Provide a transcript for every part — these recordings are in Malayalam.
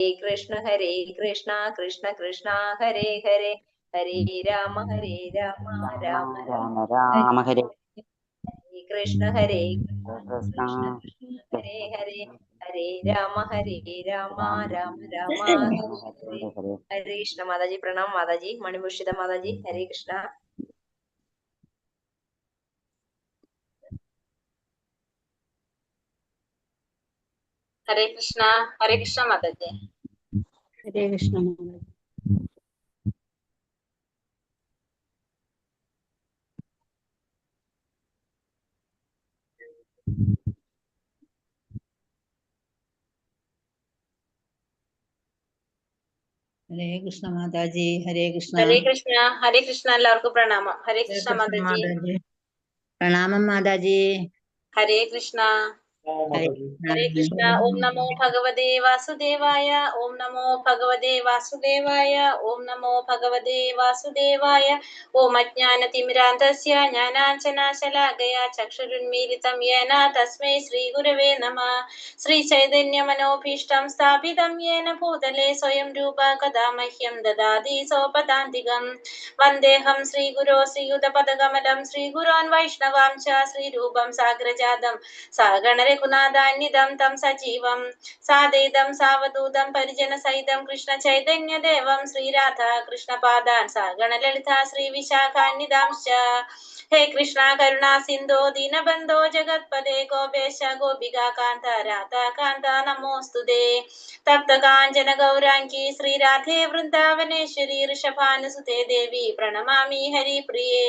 ഹരേ കൃഷ്ണ കൃഷ്ണ കൃഷ്ണ ഹരേ ഹരേ ഹരേ രാമ രാമ രാമ രാമ ഹരേ രാമ ഹരേ കൃഷ്ണ കൃഷ്ണ കൃഷ്ണ ഹരേ ഹരേ ഹരേ രാമ രാമ രാമ രാമ ഹരേ ഹരേ. ഹരേ കൃഷ്ണ മാതാജി. പ്രണാം മാതാജി. മണിഭൂഷിത മാതാജി. ഹരേ കൃഷ്ണ. ഹരേ കൃഷ്ണ. ഹരേ കൃഷ്ണ മാതാജി. ഹരേ കൃഷ്ണ മാതാജി. ഹരേ കൃഷ്ണ മാതാജി. ഹരേ കൃഷ്ണ. ഹരേ കൃഷ്ണ. ഹരേ കൃഷ്ണ. എല്ലാവർക്കും പ്രണാമം. ഹരേ കൃഷ്ണ മാതാജി. പ്രണാമം മാതാജി. ഹരേ കൃഷ്ണ. ഹരേ കൃഷ്ണ. ഓം നമോ ഭഗവതേ വാസുദേവായ. ഓം നമോ ഭഗവതേ വാസുദേവായ. ഓം നമോ ഭഗവതേ വാസുദേവായ. ഓം അജ്ഞാനതിമിരാന്ധസ്യ ജ്ഞാനാഞ്ജനാശലാകയാ ചക്ഷുരുന്മീലിതം യേന തസ്മൈ ശ്രീ ഗുരവേ നമഃ. ശ്രീ ചൈതന്യ മനോഭീഷ്ടം സ്ഥാപിതം യേന ഭൂതലേ സ്വയം രൂപ കഥാ മഹ്യം ദദാതി സോപദാന്തികം. വന്ദേഹം ശ്രീഗുരോ ശ്രീയുതപദകമലം ശ്രീഗുരോൻ വൈഷ്ണവാം ച ശ്രീരൂപം സാഗ്രജാതം സഗണരഘുനാഥാന്വിതം തം സജീവം സാദൈതം സാവധൂതം പരിജന സഹിതം കൃഷ്ണ ചൈതന്യ ദേവം ശ്രീരാധ കൃഷ്ണപാദാൻ സഗണലളിതാ ശ്രീ വിശാഖാന്വിതാംശ്ച. ഹേ കൃഷ്ണ കരുണാ സിന്ധോ ദീനബന്ധോ ജഗത്പദേ ഗോപേശ ഗോപികാ കാന്ത രാധാ കാന്ത നമോസ്തുതേ. തപ്ത കാഞ്ചന ഗൗരാംഗി ശ്രീരാധേ വൃന്ദാവനേശ്വരി ഋഷഭാനുസുതേ ദേവി പ്രണമാമി ഹരിപ്രിയേ.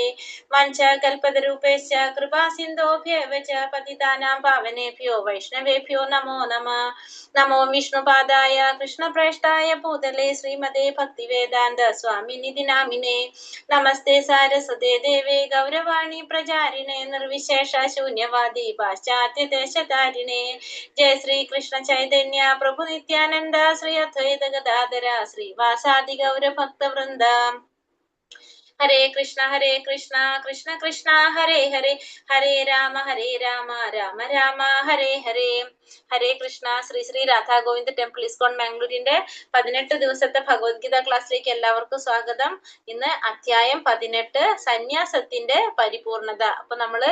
വഞ്ചകൽപതരൂപേശ്ച കൃപാ സിന്ധോഭ്യേവ ച പതിതാനാം പാവനേഭ്യോ വൈഷ്ണവേഭ്യോ നമോ നമഃ. നമോ വിഷ്ണുപാദായ കൃഷ്ണപ്രേഷ്ഠായ ഭൂതലേ ശ്രീമതേ ഭക്തിവേദാന്ത സ്വാമിനിധി നാമിനേ. നമസ്തേ സാരസ്വതേ ദേവേ ഗൗരവാണി പ്രചാരിണേ നിർവിശേഷ ശൂന്യവാദി പാശ്ചാത്യ ദേശധാരിണേ. ജയ ശ്രീ കൃഷ്ണ ചൈതന്യ പ്രഭു നിത്യാനന്ദ ശ്രീ അദ്വൈത ഗദാധര ശ്രീവാസാദി ഗൗരഭക്തവൃന്ദ. ഹരേ കൃഷ്ണ കൃഷ്ണ കൃഷ്ണ ഹരേ ഹരേ ഹരേ രാമ രാമ രാമ ഹരേ ഹരേ. ഹരേ കൃഷ്ണ. ശ്രീ ശ്രീ രാധാ ഗോവിന്ദ് ടെമ്പിൾ ഇസ്കോൺ മാംഗ്ലൂരിന്റെ 18 ദിവസത്തെ ഭഗവത്ഗീത ക്ലാസ്സിലേക്ക് എല്ലാവർക്കും സ്വാഗതം. ഇന്ന് അധ്യായം 18 സന്യാസത്തിന്റെ പരിപൂർണത. അപ്പൊ നമ്മള്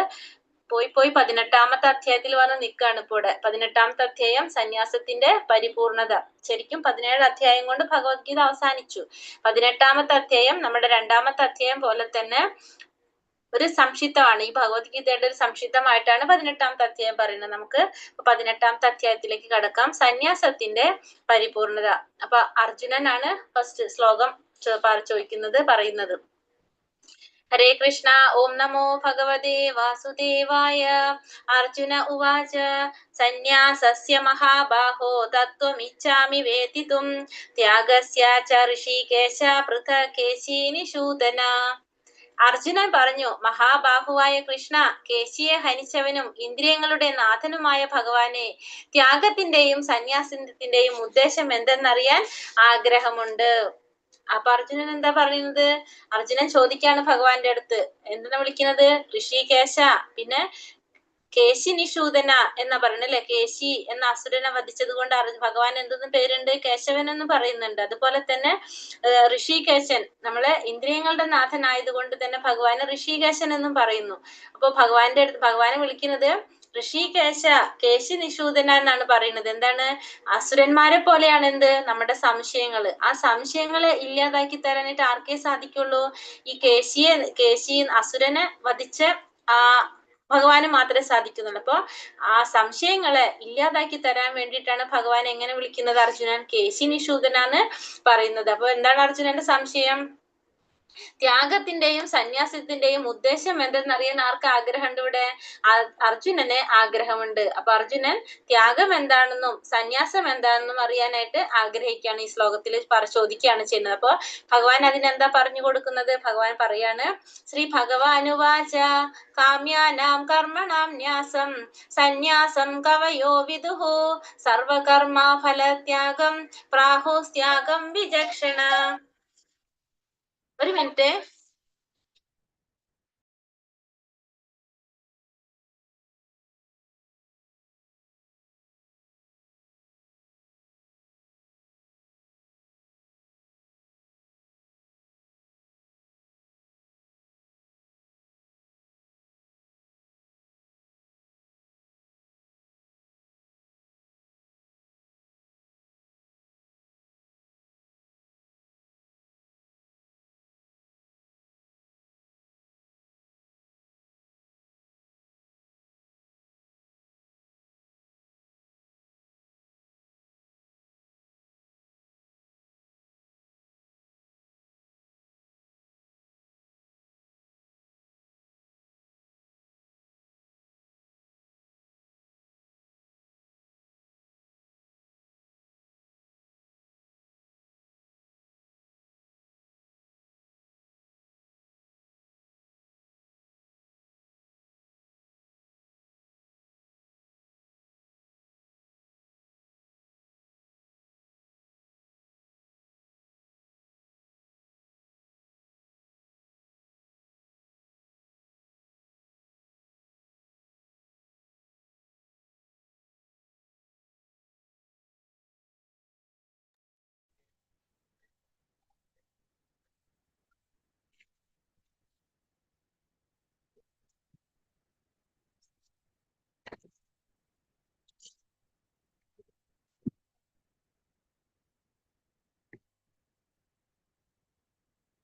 പോയി 18ാമത്തെ അധ്യായത്തിൽ വന്ന് നിൽക്കുകയാണ് ഇപ്പോൾ. 18ാമത്തെ അധ്യായം സന്യാസത്തിന്റെ പരിപൂർണത. ശരിക്കും 17 അധ്യായം കൊണ്ട് ഭഗവത്ഗീത അവസാനിച്ചു. 18ാമത്തെ അധ്യായം നമ്മുടെ 2ാമത്തെ അധ്യായം പോലെ തന്നെ ഒരു സംക്ഷിപ്തമാണ്. ഈ ഭഗവത്ഗീതയുടെ ഒരു സംക്ഷിപ്തമായിട്ടാണ് 18ാമത്തെ അധ്യായം പറയുന്നത്. നമുക്ക് 18ാമത്തെ അധ്യായത്തിലേക്ക് കടക്കാം. സന്യാസത്തിന്റെ പരിപൂർണത. അപ്പൊ അർജുനനാണ് ഫസ്റ്റ് ശ്ലോകം പറയുന്നത്. ഹരേ കൃഷ്ണ. ഓം നമോ ഭഗവതേ വാസുദേവായ. അർജുന ഉവാച സന്യാസസ്യ മഹാബാഹോ തത്വമിച്ഛാമി വേദിതും ത്യാഗസ്യ ച ഋഷികേശ പൃഥക് കേശീനിഷൂദന. അർജുനൻ പറഞ്ഞു, മഹാബാഹുവായ കൃഷ്ണ, കേശിയെ ഹനിച്ചവനും ഇന്ദ്രിയങ്ങളുടെ നാഥനുമായ ഭഗവാനെ, ത്യാഗത്തിന്റെയും സന്യാസത്തിന്റെയും ഉദ്ദേശം എന്തെന്നറിയാൻ ആഗ്രഹമുണ്ട്. അപ്പൊ അർജുനൻ എന്താ പറയുന്നത്? അർജുനൻ ചോദിക്കാണ് ഭഗവാന്റെ അടുത്ത്. എന്തിനാ വിളിക്കുന്നത്? ഋഷികേശ, പിന്നെ കേശി നിഷൂദന എന്നാ പറയണല്ലേ. കേശി എന്ന അസുരനെ വധിച്ചത് കൊണ്ട് ഭഗവാൻ എന്തെന്ന് പേരുണ്ട്? കേശവൻ എന്ന് പറയുന്നുണ്ട്. അതുപോലെ തന്നെ ഋഷികേശൻ, നമ്മളെ ഇന്ദ്രിയങ്ങളുടെ നാഥനായതുകൊണ്ട് തന്നെ ഭഗവാന് ഋഷികേശൻ എന്നും പറയുന്നു. അപ്പൊ ഭഗവാനെ വിളിക്കുന്നത് ഋഷികേശ, കേശി നിഷൂദന എന്നാണ് പറയുന്നത്. എന്താണ്? അസുരന്മാരെ പോലെയാണ് എന്ത്? നമ്മുടെ സംശയങ്ങള്. ആ സംശയങ്ങളെ ഇല്ലാതാക്കി തരാനായിട്ട് ആർക്കേ സാധിക്കുള്ളൂ? ഈ കേശി അസുരനെ വധിച്ച ആ ഭഗവാന് മാത്രമേ സാധിക്കുന്നുള്ളൂ. അപ്പൊ ആ സംശയങ്ങളെ ഇല്ലാതാക്കി തരാൻ വേണ്ടിയിട്ടാണ് ഭഗവാൻ എങ്ങനെ വിളിക്കുന്നത്? അർജുനൻ കേശി നിഷൂദനാന്ന് പറയുന്നത്. അപ്പൊ എന്താണ് അർജുനന്റെ സംശയം? ത്യാഗത്തിന്റെയും സന്യാസത്തിന്റെയും ഉദ്ദേശം എന്തെന്നറിയാൻ ആർക്ക് ആഗ്രഹമുണ്ട് ഇവിടെ? അർജുനന് ആഗ്രഹമുണ്ട്. അപ്പൊ അർജുനൻ ത്യാഗം എന്താണെന്നും സന്യാസം എന്താണെന്നും അറിയാനായിട്ട് ആഗ്രഹിക്കുകയാണ്. ഈ ശ്ലോകത്തിൽ ചോദിക്കുകയാണ് ചെയ്യുന്നത്. അപ്പൊ ഭഗവാൻ അതിനെന്താ പറഞ്ഞു കൊടുക്കുന്നത്? ഭഗവാൻ പറയാണ്, ശ്രീ ഭഗവാനുവാച കാമ്യാനാം കർമ്മണാം ന്യാസം സന്യാസം കവയോ വിദുഹു സർവകർമ്മ ഫലത്യാഗം പ്രാഹുസ്ത്യാഗം വിചക്ഷണ. ഒരു മിനിറ്റ്.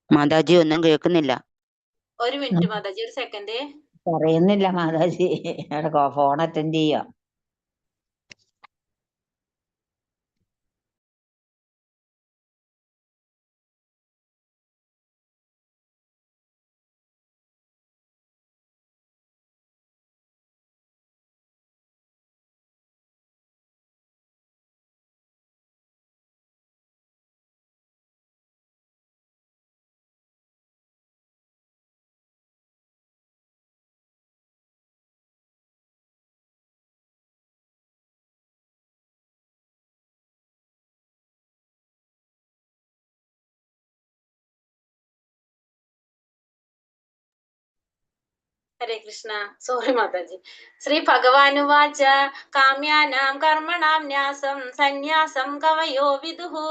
മാതാജി ഒന്നും കേൾക്കുന്നില്ല. ഒരു മിനിറ്റ് മാതാജി, ഒരു സെക്കൻഡ്. പറയുന്നില്ല മാതാജി, അവിടെ ഫോൺ അറ്റൻഡ് ചെയ്യാ. ഹരേ കൃഷ്ണ. സോറി മാതാജി. ശ്രീ ഭഗവാനുവാച കാമ്യാനാം കർമ്മണാം ന്യാസം സന്യാസം കവയോ വിദുഹു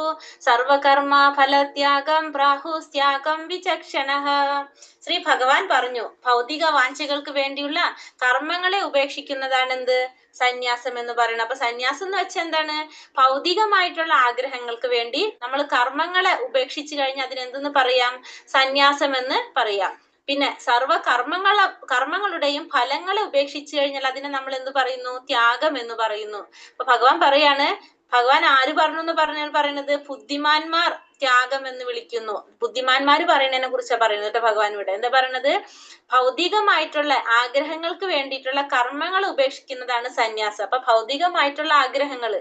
സർവകർമ്മ ഫലത്യാഗം പ്രാഹുസ്ത്യാഗം വിചക്ഷണഃ. ശ്രീ ഭഗവാൻ പറഞ്ഞു, ഭൗതിക വാഞ്ചകൾക്ക് വേണ്ടിയുള്ള കർമ്മങ്ങളെ ഉപേക്ഷിക്കുന്നതാണ് എന്ത്? സന്യാസം എന്ന് പറയുന്നത്. അപ്പൊ സന്യാസം എന്ന് വെച്ചാൽ എന്താണ്? ഭൗതികമായിട്ടുള്ള ആഗ്രഹങ്ങൾക്ക് വേണ്ടി നമ്മൾ കർമ്മങ്ങളെ ഉപേക്ഷിച്ചു കഴിഞ്ഞാൽ അതിനെന്തെന്ന് പറയാം? സന്യാസം എന്ന് പറയാം. പിന്നെ കർമ്മങ്ങളുടെയും ഫലങ്ങളെ ഉപേക്ഷിച്ചു കഴിഞ്ഞാൽ അതിനെ നമ്മൾ എന്ത് പറയുന്നു? ത്യാഗം എന്ന് പറയുന്നു. അപ്പൊ ഭഗവാൻ പറയാണ്, ഭഗവാൻ ആര് പറഞ്ഞു എന്ന് പറയുന്നത് ബുദ്ധിമാന്മാർ ത്യാഗം എന്ന് വിളിക്കുന്നു. ബുദ്ധിമാന്മാര് പറയുന്നതിനെ കുറിച്ചാണ് പറയുന്നത് കേട്ടോ ഭഗവാൻ ഇവിടെ. എന്താ പറയണത്? ഭൗതികമായിട്ടുള്ള ആഗ്രഹങ്ങൾക്ക് വേണ്ടിയിട്ടുള്ള കർമ്മങ്ങൾ ഉപേക്ഷിക്കുന്നതാണ് സന്യാസം. അപ്പൊ ഭൗതികമായിട്ടുള്ള ആഗ്രഹങ്ങൾ,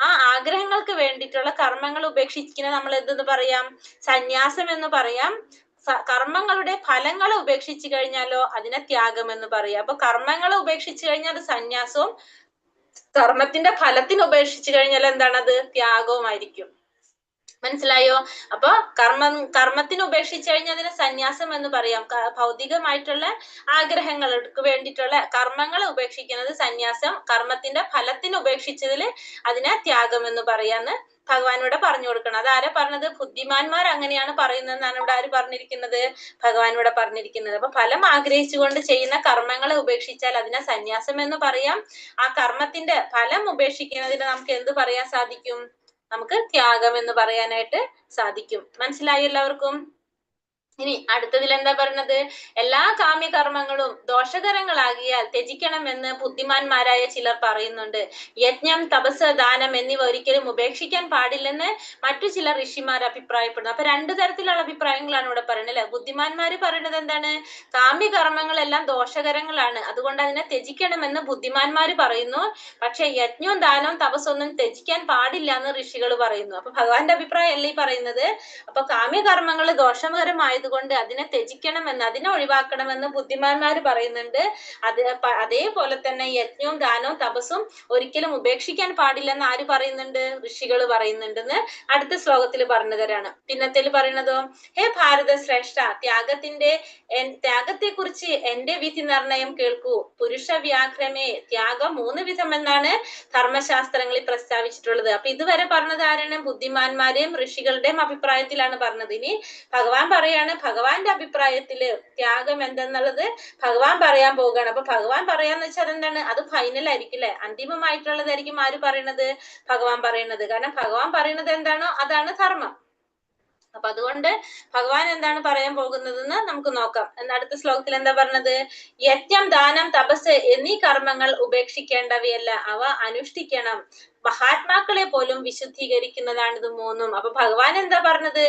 ആ ആഗ്രഹങ്ങൾക്ക് വേണ്ടിയിട്ടുള്ള കർമ്മങ്ങൾ ഉപേക്ഷിക്കുന്നത് നമ്മൾ എന്തെന്ന് പറയാം? സന്യാസം എന്ന് പറയാം. കർമ്മങ്ങളുടെ ഫലങ്ങളെ ഉപേക്ഷിച്ചു കഴിഞ്ഞാലോ അതിനെ ത്യാഗം എന്ന് പറയാം. അപ്പൊ കർമ്മങ്ങളെ ഉപേക്ഷിച്ചു കഴിഞ്ഞാൽ അത് സന്യാസവും, കർമ്മത്തിന്റെ ഫലത്തിന് ഉപേക്ഷിച്ചു കഴിഞ്ഞാൽ എന്താണ്? അത് ത്യാഗവുമായിരിക്കും. മനസ്സിലായോ? അപ്പൊ കർമ്മത്തിന് ഉപേക്ഷിച്ചു കഴിഞ്ഞാൽ അതിനെ സന്യാസം എന്ന് പറയാം. ഭൗതികമായിട്ടുള്ള ആഗ്രഹങ്ങൾക്ക് വേണ്ടിയിട്ടുള്ള കർമ്മങ്ങളെ ഉപേക്ഷിക്കുന്നത് സന്യാസം, കർമ്മത്തിന്റെ ഫലത്തിന് ഉപേക്ഷിച്ചതില് അതിനെ ത്യാഗം എന്ന് പറയാന്ന് ഭഗവാൻ ഇവിടെ പറഞ്ഞു കൊടുക്കണം. അതാരാ പറഞ്ഞത്? ബുദ്ധിമാന്മാർ അങ്ങനെയാണ് പറയുന്നതെന്നാണ് ഇവിടെ ആര് പറഞ്ഞിരിക്കുന്നത്? ഭഗവാൻ ഇവിടെ പറഞ്ഞിരിക്കുന്നത്. അപ്പൊ ഫലം ആഗ്രഹിച്ചുകൊണ്ട് ചെയ്യുന്ന കർമ്മങ്ങളെ ഉപേക്ഷിച്ചാൽ അതിനെ സന്യാസം എന്ന് പറയാം. ആ കർമ്മത്തിന്റെ ഫലം ഉപേക്ഷിക്കുന്നതിന് നമുക്ക് എന്ത് പറയാൻ സാധിക്കും? നമുക്ക് ത്യാഗം എന്ന് പറയാനായിട്ട് സാധിക്കും. മനസ്സിലായോ എല്ലാവർക്കും? ഇനി അടുത്തതിൽ എന്താ പറയുന്നത്? എല്ലാ കാമ്യകർമ്മങ്ങളും ദോഷകരങ്ങളാകിയാൽ ത്യജിക്കണമെന്ന് ബുദ്ധിമാന്മാരായ ചിലർ പറയുന്നുണ്ട്. യജ്ഞം, തപസ്, ദാനം എന്നിവ ഒരിക്കലും ഉപേക്ഷിക്കാൻ പാടില്ലെന്ന് മറ്റു ചില ഋഷിമാർ അഭിപ്രായപ്പെടുന്നു. അപ്പൊ രണ്ടു തരത്തിലുള്ള അഭിപ്രായങ്ങളാണ് ഇവിടെ പറയുന്നത് അല്ലെ. ബുദ്ധിമാന്മാര് പറയുന്നത് എന്താണ്? കാമ്യകർമ്മങ്ങളെല്ലാം ദോഷകരങ്ങളാണ്, അതുകൊണ്ട് അതിനെ ത്യജിക്കണമെന്ന് ബുദ്ധിമാന്മാര് പറയുന്നു. പക്ഷെ യജ്ഞവും ദാനവും തപസ്സൊന്നും ത്യജിക്കാൻ പാടില്ല എന്ന് ഋഷികൾ പറയുന്നു. അപ്പൊ ഭഗവാന്റെ അഭിപ്രായം അല്ലേ ഈ പറയുന്നത്. അപ്പൊ കാമ്യകർമ്മങ്ങൾ ദോഷകരമായത് കൊണ്ട് അതിനെ ത്യജിക്കണമെന്ന്, അതിനെ ഒഴിവാക്കണമെന്ന് ബുദ്ധിമാന്മാര് പറയുന്നുണ്ട്. അതേപോലെ തന്നെ യജ്ഞവും ദാനവും തപസ്സും ഒരിക്കലും ഉപേക്ഷിക്കാൻ പാടില്ലെന്ന് ആര് പറയുന്നുണ്ട്? ഋഷികൾ പറയുന്നുണ്ടെന്ന് അടുത്ത ശ്ലോകത്തിൽ പറഞ്ഞു തരാണ്. പിന്നത്തേൽ പറയുന്നതോ, ഹേ ഭാരത ശ്രേഷ്ഠ, ത്യാഗത്തെ കുറിച്ച് എന്റെ വിധി നിർണയം കേൾക്കൂ. പുരുഷ വ്യാഘ്രമേ, ത്യാഗം 3 വിധമെന്നാണ് ധർമ്മശാസ്ത്രങ്ങളിൽ പ്രസ്താവിച്ചിട്ടുള്ളത്. അപ്പൊ ഇതുവരെ പറഞ്ഞത് ആരാണ്? ബുദ്ധിമാന്മാരെയും ഋഷികളുടെയും അഭിപ്രായത്തിലാണ് പറഞ്ഞത്. ഇനി ഭഗവാൻ പറയാണ്, ഭഗവാന്റെ അഭിപ്രായത്തില് ത്യാഗം എന്തെന്നുള്ളത് ഭഗവാൻ പറയാൻ പോവുകയാണ്. അപ്പൊ ഭഗവാൻ പറയാന്ന് വെച്ചാൽ എന്താണ്? അത് ഫൈനൽ ആയിരിക്കും അല്ലെ, അന്തിമമായിട്ടുള്ളതായിരിക്കും ആര് പറയണത്? ഭഗവാൻ പറയണത്. കാരണം ഭഗവാൻ പറയുന്നത് എന്താണോ അതാണ് ധർമ്മം. അപ്പൊ അതുകൊണ്ട് ഭഗവാൻ എന്താണ് പറയാൻ പോകുന്നതെന്ന് നമുക്ക് നോക്കാം. അടുത്ത ശ്ലോകത്തിൽ എന്താ പറഞ്ഞത്? യജ്ഞം, ദാനം, തപസ് എന്നീ കർമ്മങ്ങൾ ഉപേക്ഷിക്കേണ്ടവയല്ല, അവ അനുഷ്ഠിക്കണം. മഹാത്മാക്കളെ പോലും വിശുദ്ധീകരിക്കുന്നതാണ് ഇത് 3. അപ്പൊ ഭഗവാൻ എന്താ പറഞ്ഞത്?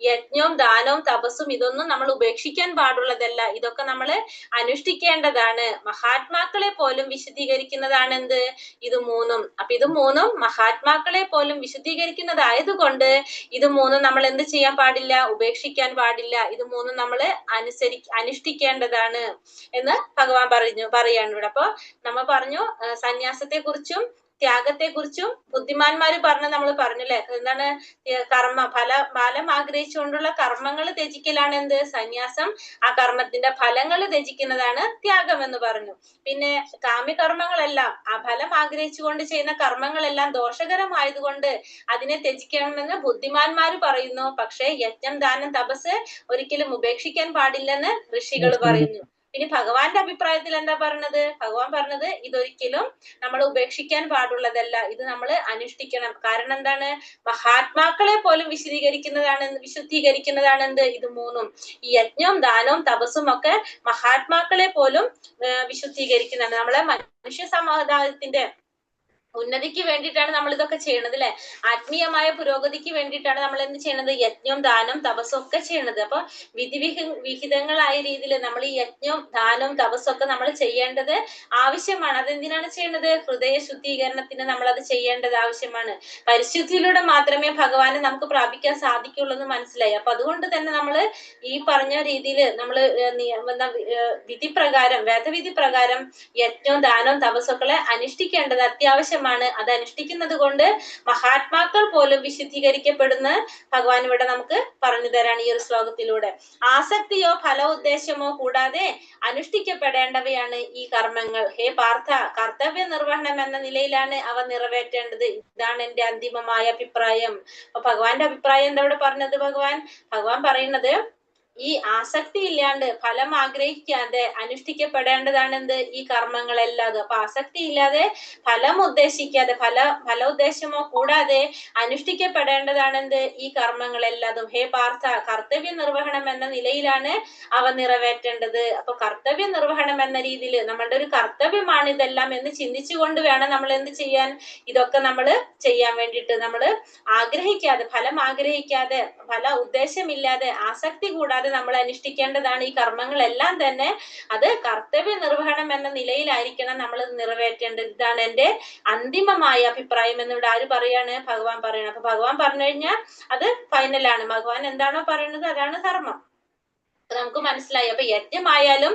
യജ്ഞവും ദാനവും തപസ്സും ഇതൊന്നും നമ്മൾ ഉപേക്ഷിക്കാൻ പാടുള്ളതല്ല, ഇതൊക്കെ നമ്മൾ അനുഷ്ഠിക്കേണ്ടതാണ്. മഹാത്മാക്കളെ പോലും വിശുദ്ധീകരിക്കുന്നതാണ് എന്ത്? ഇത് 3. അപ്പൊ ഇത് 3 മഹാത്മാക്കളെ പോലും വിശുദ്ധീകരിക്കുന്നതായതുകൊണ്ട് ഇത് 3 നമ്മൾ എന്ത് ചെയ്യാൻ പാടില്ല? ഉപേക്ഷിക്കാൻ പാടില്ല. ഇത് 3 നമ്മൾ അനുഷ്ഠിക്കേണ്ടതാണ് എന്ന് ഭഗവാൻ പറയാണ് ഇവിടെ. അപ്പൊ നമ്മൾ പറഞ്ഞു സന്യാസത്തെ കുറിച്ചും ത്യാഗത്തെ കുറിച്ചും ബുദ്ധിമാന്മാര് നമ്മൾ പറഞ്ഞല്ലേ, എന്താണ്? ഫലം ആഗ്രഹിച്ചുകൊണ്ടുള്ള കർമ്മങ്ങൾ ത്യജിക്കലാണ് എന്ത്? സന്യാസം. ആ കർമ്മത്തിന്റെ ഫലങ്ങൾ ത്യജിക്കുന്നതാണ് ത്യാഗം എന്ന് പറഞ്ഞു. പിന്നെ കാമ്യകർമ്മങ്ങളെല്ലാം, ആ ഫലം ആഗ്രഹിച്ചുകൊണ്ട് ചെയ്യുന്ന കർമ്മങ്ങളെല്ലാം ദോഷകരമായതുകൊണ്ട് അതിനെ ത്യജിക്കണമെന്ന് ബുദ്ധിമാന്മാര് പറയുന്നു. പക്ഷെ യജ്ഞം, ദാനം, തപസ് ഒരിക്കലും ഉപേക്ഷിക്കാൻ പാടില്ലെന്ന് ഋഷികൾ പറയുന്നു. ഇനി ഭഗവാന്റെ അഭിപ്രായത്തിൽ എന്താ പറഞ്ഞത്? ഭഗവാൻ പറഞ്ഞത് ഇതൊരിക്കലും നമ്മൾ ഉപേക്ഷിക്കാൻ പാടുള്ളതല്ല, ഇത് നമ്മൾ അനുഷ്ഠിക്കണം. കാരണം എന്താണ്? മഹാത്മാക്കളെ പോലും വിശുദ്ധീകരിക്കുന്നതാണ് എന്ത്? ഇത് മൂന്നും. ഈ യജ്ഞവും ദാനവും തപസ്സും ഒക്കെ മഹാത്മാക്കളെ പോലും വിശുദ്ധീകരിക്കുന്നതാണ്. നമ്മളെ മനുഷ്യ സമുദായത്തിന്റെ ഉന്നതിക്ക് വേണ്ടിയിട്ടാണ് നമ്മൾ ഇതൊക്കെ ചെയ്യണത് അല്ലെ. ആത്മീയമായ പുരോഗതിക്ക് വേണ്ടിയിട്ടാണ് നമ്മൾ എന്ത് ചെയ്യണത്? യജ്ഞവും ദാനവും തപസ്സും ഒക്കെ ചെയ്യണത്. അപ്പൊ വിഹിതങ്ങളായ രീതിയിൽ നമ്മൾ ഈ യജ്ഞവും ദാനവും തപസ്സും ഒക്കെ നമ്മൾ ചെയ്യേണ്ടത് ആവശ്യമാണ്. അതെന്തിനാണ് ചെയ്യേണ്ടത്? ഹൃദയ ശുദ്ധീകരണത്തിന് നമ്മൾ അത് ചെയ്യേണ്ടത് ആവശ്യമാണ്. പരിശുദ്ധിയിലൂടെ മാത്രമേ ഭഗവാനെ നമുക്ക് പ്രാപിക്കാൻ സാധിക്കുള്ളൂ എന്ന് മനസ്സിലായി. അപ്പൊ അതുകൊണ്ട് തന്നെ നമ്മൾ ഈ പറഞ്ഞ രീതിയിൽ നമ്മൾ വിധിപ്രകാരം, വേദവിധി പ്രകാരം യജ്ഞവും ദാനവും തപസ്സുകളെ അനുഷ്ഠിക്കേണ്ടത് അത്യാവശ്യമാണ്. അത് അനുഷ്ഠിക്കുന്നത് കൊണ്ട് മഹാത്മാക്കൾ പോലും വിശുദ്ധീകരിക്കപ്പെടുന്ന ഭഗവാൻ ഇവിടെ നമുക്ക് പറഞ്ഞു തരാണ് ഈ ഒരു ശ്ലോകത്തിലൂടെ. ആസക്തിയോ ഫല ഉദ്ദേശമോ കൂടാതെ അനുഷ്ഠിക്കപ്പെടേണ്ടവയാണ് ഈ കർമ്മങ്ങൾ. ഹേ പാർത്ഥ, കർത്തവ്യ നിർവഹണം എന്ന നിലയിലാണ് അവ നിറവേറ്റേണ്ടത്. ഇതാണ് എന്റെ അന്തിമമായ അഭിപ്രായം. അപ്പൊ ഭഗവാന്റെ അഭിപ്രായം എന്താ ഇവിടെ പറഞ്ഞത്? ഭഗവാൻ പറയുന്നത് ഈ ആസക്തി ഇല്ലാണ്ട്, ഫലം ആഗ്രഹിക്കാതെ അനുഷ്ഠിക്കപ്പെടേണ്ടതാണ് എന്ത്? ഈ കർമ്മങ്ങളെല്ലാം. അപ്പൊ ആസക്തി ഇല്ലാതെ, ഫലം ഉദ്ദേശിക്കാതെ, ഫലോദ്ദേശമോ കൂടാതെ അനുഷ്ഠിക്കപ്പെടേണ്ടതാണ് എന്ത്? ഈ കർമ്മങ്ങളെല്ലാതും. ഹേ പാർത്ഥ, കർത്തവ്യ നിർവഹണം എന്ന നിലയിലാണ് അവ നിറവേറ്റേണ്ടത്. അപ്പൊ കർത്തവ്യ നിർവഹണം എന്ന രീതിയിൽ നമ്മളുടെ ഒരു കർത്തവ്യമാണ് ഇതെല്ലാം എന്ന് ചിന്തിച്ചുകൊണ്ട് വേണം നമ്മൾ എന്ത് ചെയ്യാൻ? ഇതൊക്കെ നമ്മൾ ചെയ്യാൻ വേണ്ടിയിട്ട്. നമ്മൾ ആഗ്രഹിക്കാതെ, ഫലം ആഗ്രഹിക്കാതെ, ഫല ഉദ്ദേശമില്ലാതെ, ആസക്തി കൂടാതെ നമ്മൾ അനുഷ്ഠിക്കേണ്ടതാണ് ഈ കർമ്മങ്ങളെല്ലാം തന്നെ. അത് കർത്തവ്യ നിർവഹണം എന്ന നിലയിലായിരിക്കണം നമ്മൾ നിറവേറ്റേണ്ടത്. ഇതാണ് എന്റെ അന്തിമമായ അഭിപ്രായം എന്ന് ഇവിടെ ആര് പറയാണ്? ഭഗവാൻ പറയണം. അപ്പൊ ഭഗവാൻ പറഞ്ഞു കഴിഞ്ഞാൽ അത് ഫൈനലാണ്. ഭഗവാൻ എന്താണോ പറയുന്നത് അതാണ് ധർമ്മം. നമുക്ക് മനസ്സിലായി. അപ്പൊ യജ്ഞമായാലും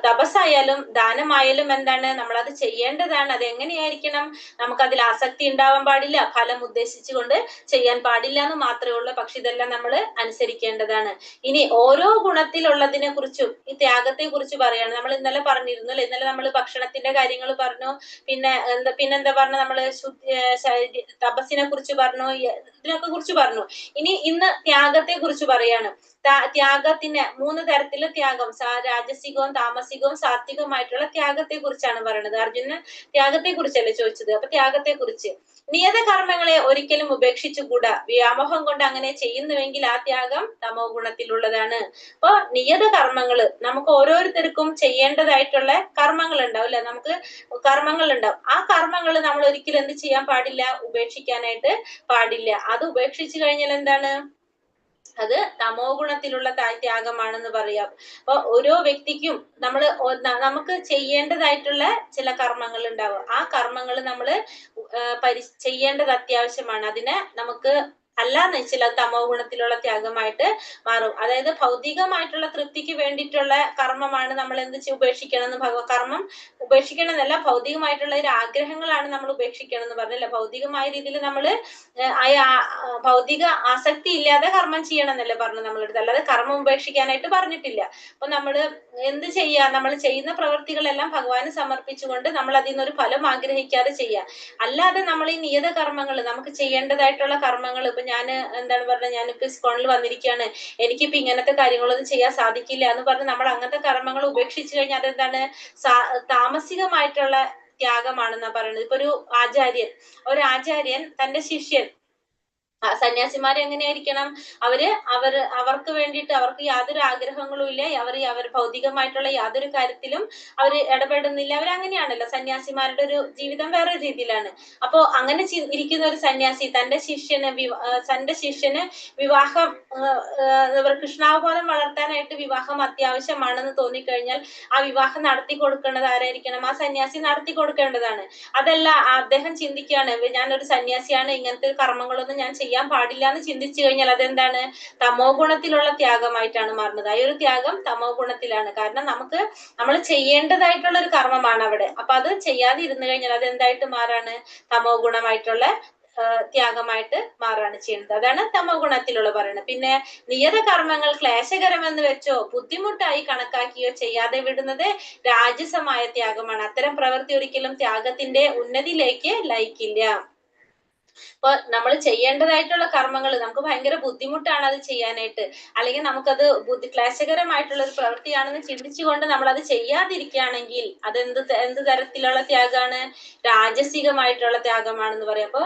തപസ്സായാലും ദാനമായാലും എന്താണ്? നമ്മളത് ചെയ്യേണ്ടതാണ്. അത് എങ്ങനെയായിരിക്കണം? നമുക്കതിൽ ആസക്തി ഉണ്ടാവാൻ പാടില്ല, ഫലം ഉദ്ദേശിച്ചുകൊണ്ട് ചെയ്യാൻ പാടില്ല എന്ന് മാത്രമേ ഉള്ളൂ. പക്ഷെ ഇതെല്ലാം നമ്മൾ അനുസരിക്കേണ്ടതാണ്. ഇനി ഓരോ ഗുണത്തിലുള്ളതിനെ കുറിച്ചും ഈ ത്യാഗത്തെ കുറിച്ച് പറയാണ്. നമ്മൾ ഇന്നലെ പറഞ്ഞിരുന്നു അല്ലെ? ഇന്നലെ നമ്മൾ ഭക്ഷണത്തിന്റെ കാര്യങ്ങൾ പറഞ്ഞു, പിന്നെന്താ പറഞ്ഞു? നമ്മള് തപസ്സിനെ കുറിച്ച് പറഞ്ഞു, ഇതിനൊക്കെ കുറിച്ച് പറഞ്ഞു. ഇനി ഇന്ന് ത്യാഗത്തെ കുറിച്ച് പറയാണ്. ത്യാഗത്തിന് 3 തരത്തില് ത്യാഗം, രാജസികവും താമസികവും സാത്വികവുമായിട്ടുള്ള ത്യാഗത്തെ കുറിച്ചാണ് പറയുന്നത്. അർജുനൻ ത്യാഗത്തെ കുറിച്ചല്ലേ ചോദിച്ചത്? അപ്പൊ ത്യാഗത്തെ കുറിച്ച്, നിയത കർമ്മങ്ങളെ ഒരിക്കലും ഉപേക്ഷിച്ചുകൂടാ. വ്യാമോഹം കൊണ്ട് അങ്ങനെ ചെയ്യുന്നുവെങ്കിൽ ആ ത്യാഗം തമോ ഗുണത്തിലുള്ളതാണ്. അപ്പൊ നിയത കർമ്മങ്ങള് നമുക്ക് ഓരോരുത്തർക്കും ചെയ്യേണ്ടതായിട്ടുള്ള കർമ്മങ്ങൾ ഉണ്ടാവും അല്ലെ? നമുക്ക് കർമ്മങ്ങൾ ഉണ്ടാവും. ആ കർമ്മങ്ങൾ നമ്മൾ ഒരിക്കലും എന്ത് ചെയ്യാൻ പാടില്ല? ഉപേക്ഷിക്കാനായിട്ട് പാടില്ല. അത് ഉപേക്ഷിച്ചു കഴിഞ്ഞാൽ എന്താണ്? അത് തമോ ഗുണത്തിലുള്ള ത്യാഗമാണെന്ന് പറയാം. അപ്പൊ ഓരോ വ്യക്തിക്കും നമുക്ക് ചെയ്യേണ്ടതായിട്ടുള്ള ചില കർമ്മങ്ങൾ ഉണ്ടാവും. ആ കർമ്മങ്ങൾ നമ്മൾ ചെയ്യേണ്ടത് അത്യാവശ്യമാണ്. അതിനെ നമുക്ക് അല്ലാന്ന് വെച്ചാൽ അത് തമോ ഗുണത്തിലുള്ള ത്യാഗമായിട്ട് മാറും. അതായത് ഭൗതികമായിട്ടുള്ള തൃപ്തിക്ക് വേണ്ടിയിട്ടുള്ള കർമ്മമാണ് നമ്മൾ ഉപേക്ഷിക്കണം എന്ന് കർമ്മം ഉപേക്ഷിക്കണം എന്നല്ല, ഭൗതികമായിട്ടുള്ള ഒരു ആഗ്രഹങ്ങളാണ് നമ്മൾ ഉപേക്ഷിക്കണം എന്ന് പറഞ്ഞല്ലേ. ഭൗതികമായ രീതിയിൽ നമ്മൾ ഭൗതിക ആസക്തി ഇല്ലാതെ കർമ്മം ചെയ്യണം എന്നല്ലേ പറഞ്ഞു നമ്മളെടുത്ത്, അല്ലാതെ കർമ്മം ഉപേക്ഷിക്കാനായിട്ട് പറഞ്ഞിട്ടില്ല. അപ്പൊ നമ്മൾ എന്ത് ചെയ്യാ? നമ്മൾ ചെയ്യുന്ന പ്രവൃത്തികളെല്ലാം ഭഗവാന് സമർപ്പിച്ചുകൊണ്ട് നമ്മൾ അതിൽ നിന്നൊരു ഫലം ആഗ്രഹിക്കാതെ ചെയ്യാം. അല്ലാതെ നമ്മൾ ഈ നിയത കർമ്മങ്ങൾ, നമുക്ക് ചെയ്യേണ്ടതായിട്ടുള്ള കർമ്മങ്ങൾ, ഇപ്പൊ ഞാൻ എന്താണ് പറഞ്ഞത്, ഞാനിപ്പോ ഇസ്കോണിൽ വന്നിരിക്കുകയാണ്, എനിക്കിപ്പോ ഇങ്ങനത്തെ കാര്യങ്ങളൊന്നും ചെയ്യാൻ സാധിക്കില്ല എന്ന് പറഞ്ഞ് നമ്മൾ അങ്ങനത്തെ കർമ്മങ്ങൾ ഉപേക്ഷിച്ചു കഴിഞ്ഞാൽ അതെന്താണ്? താമസികമായിട്ടുള്ള ത്യാഗമാണെന്നാ പറയുന്നത്. ഇപ്പൊ ഒരു ആചാര്യൻ തന്റെ ശിഷ്യൻ, സന്യാസിമാരെ എങ്ങനെയായിരിക്കണം? അവർക്ക് വേണ്ടിയിട്ട് അവർക്ക് യാതൊരു ആഗ്രഹങ്ങളും ഇല്ല, അവർ ഭൗതികമായിട്ടുള്ള യാതൊരു കാര്യത്തിലും അവർ ഇടപെടുന്നില്ല. അവരങ്ങനെയാണല്ലോ. സന്യാസിമാരുടെ ഒരു ജീവിതം വേറെ രീതിയിലാണ്. അപ്പോ അങ്ങനെ ഇരിക്കുന്ന ഒരു സന്യാസി തന്റെ ശിഷ്യന് വിവാഹം, കൃഷ്ണാവബോധം വളർത്താനായിട്ട് വിവാഹം അത്യാവശ്യമാണെന്ന് തോന്നിക്കഴിഞ്ഞാൽ ആ വിവാഹം നടത്തി കൊടുക്കേണ്ടത് ആരായിരിക്കണം? ആ സന്യാസി നടത്തി കൊടുക്കേണ്ടതാണ്. അതല്ല, അദ്ദേഹം ചിന്തിക്കുകയാണ് ഞാനൊരു സന്യാസിയാണ്, ഇങ്ങനത്തെ കർമ്മങ്ങളൊന്നും ഞാൻ ചെയ്യാൻ പാടില്ല എന്ന് ചിന്തിച്ചു കഴിഞ്ഞാൽ അതെന്താണ്? തമോ ഗുണത്തിലുള്ള ത്യാഗമായിട്ടാണ് മാറുന്നത്. ആ ഒരു ത്യാഗം തമോ ഗുണത്തിലാണ്. കാരണം നമ്മൾ ചെയ്യേണ്ടതായിട്ടുള്ള ഒരു കർമ്മമാണ് അവിടെ. അപ്പൊ അത് ചെയ്യാതെ ഇരുന്നു കഴിഞ്ഞാൽ അതെന്തായിട്ട് മാറാണ്? തമോ ഗുണമായിട്ടുള്ള ത്യാഗമായിട്ട് മാറാണ് ചെയ്യുന്നത്. അതാണ് തമോ ഗുണത്തിലുള്ള പറയുന്നത്. പിന്നെ നിയത കർമ്മങ്ങൾ ക്ലേശകരമെന്ന് വെച്ചോ ബുദ്ധിമുട്ടായി കണക്കാക്കിയോ ചെയ്യാതെ വിടുന്നത് രാജസമായ ത്യാഗമാണ്. അത്തരം പ്രവൃത്തി ഒരിക്കലും ത്യാഗത്തിന്റെ ഉന്നതിയിലേക്ക് ലയിക്കില്ല. അപ്പൊ നമ്മൾ ചെയ്യേണ്ടതായിട്ടുള്ള കർമ്മങ്ങൾ നമുക്ക് ഭയങ്കര ബുദ്ധിമുട്ടാണ് അത് ചെയ്യാനായിട്ട്, അല്ലെങ്കിൽ നമുക്കത് ക്ലേശകരമായിട്ടുള്ള ഒരു പ്രവൃത്തിയാണെന്ന് ചിന്തിച്ചുകൊണ്ട് നമ്മൾ അത് ചെയ്യാതിരിക്കുകയാണെങ്കിൽ അത് എന്ത് തരത്തിലുള്ള ത്യാഗമാണ്? രാജസികമായിട്ടുള്ള ത്യാഗമാണെന്ന് പറയാം. അപ്പൊ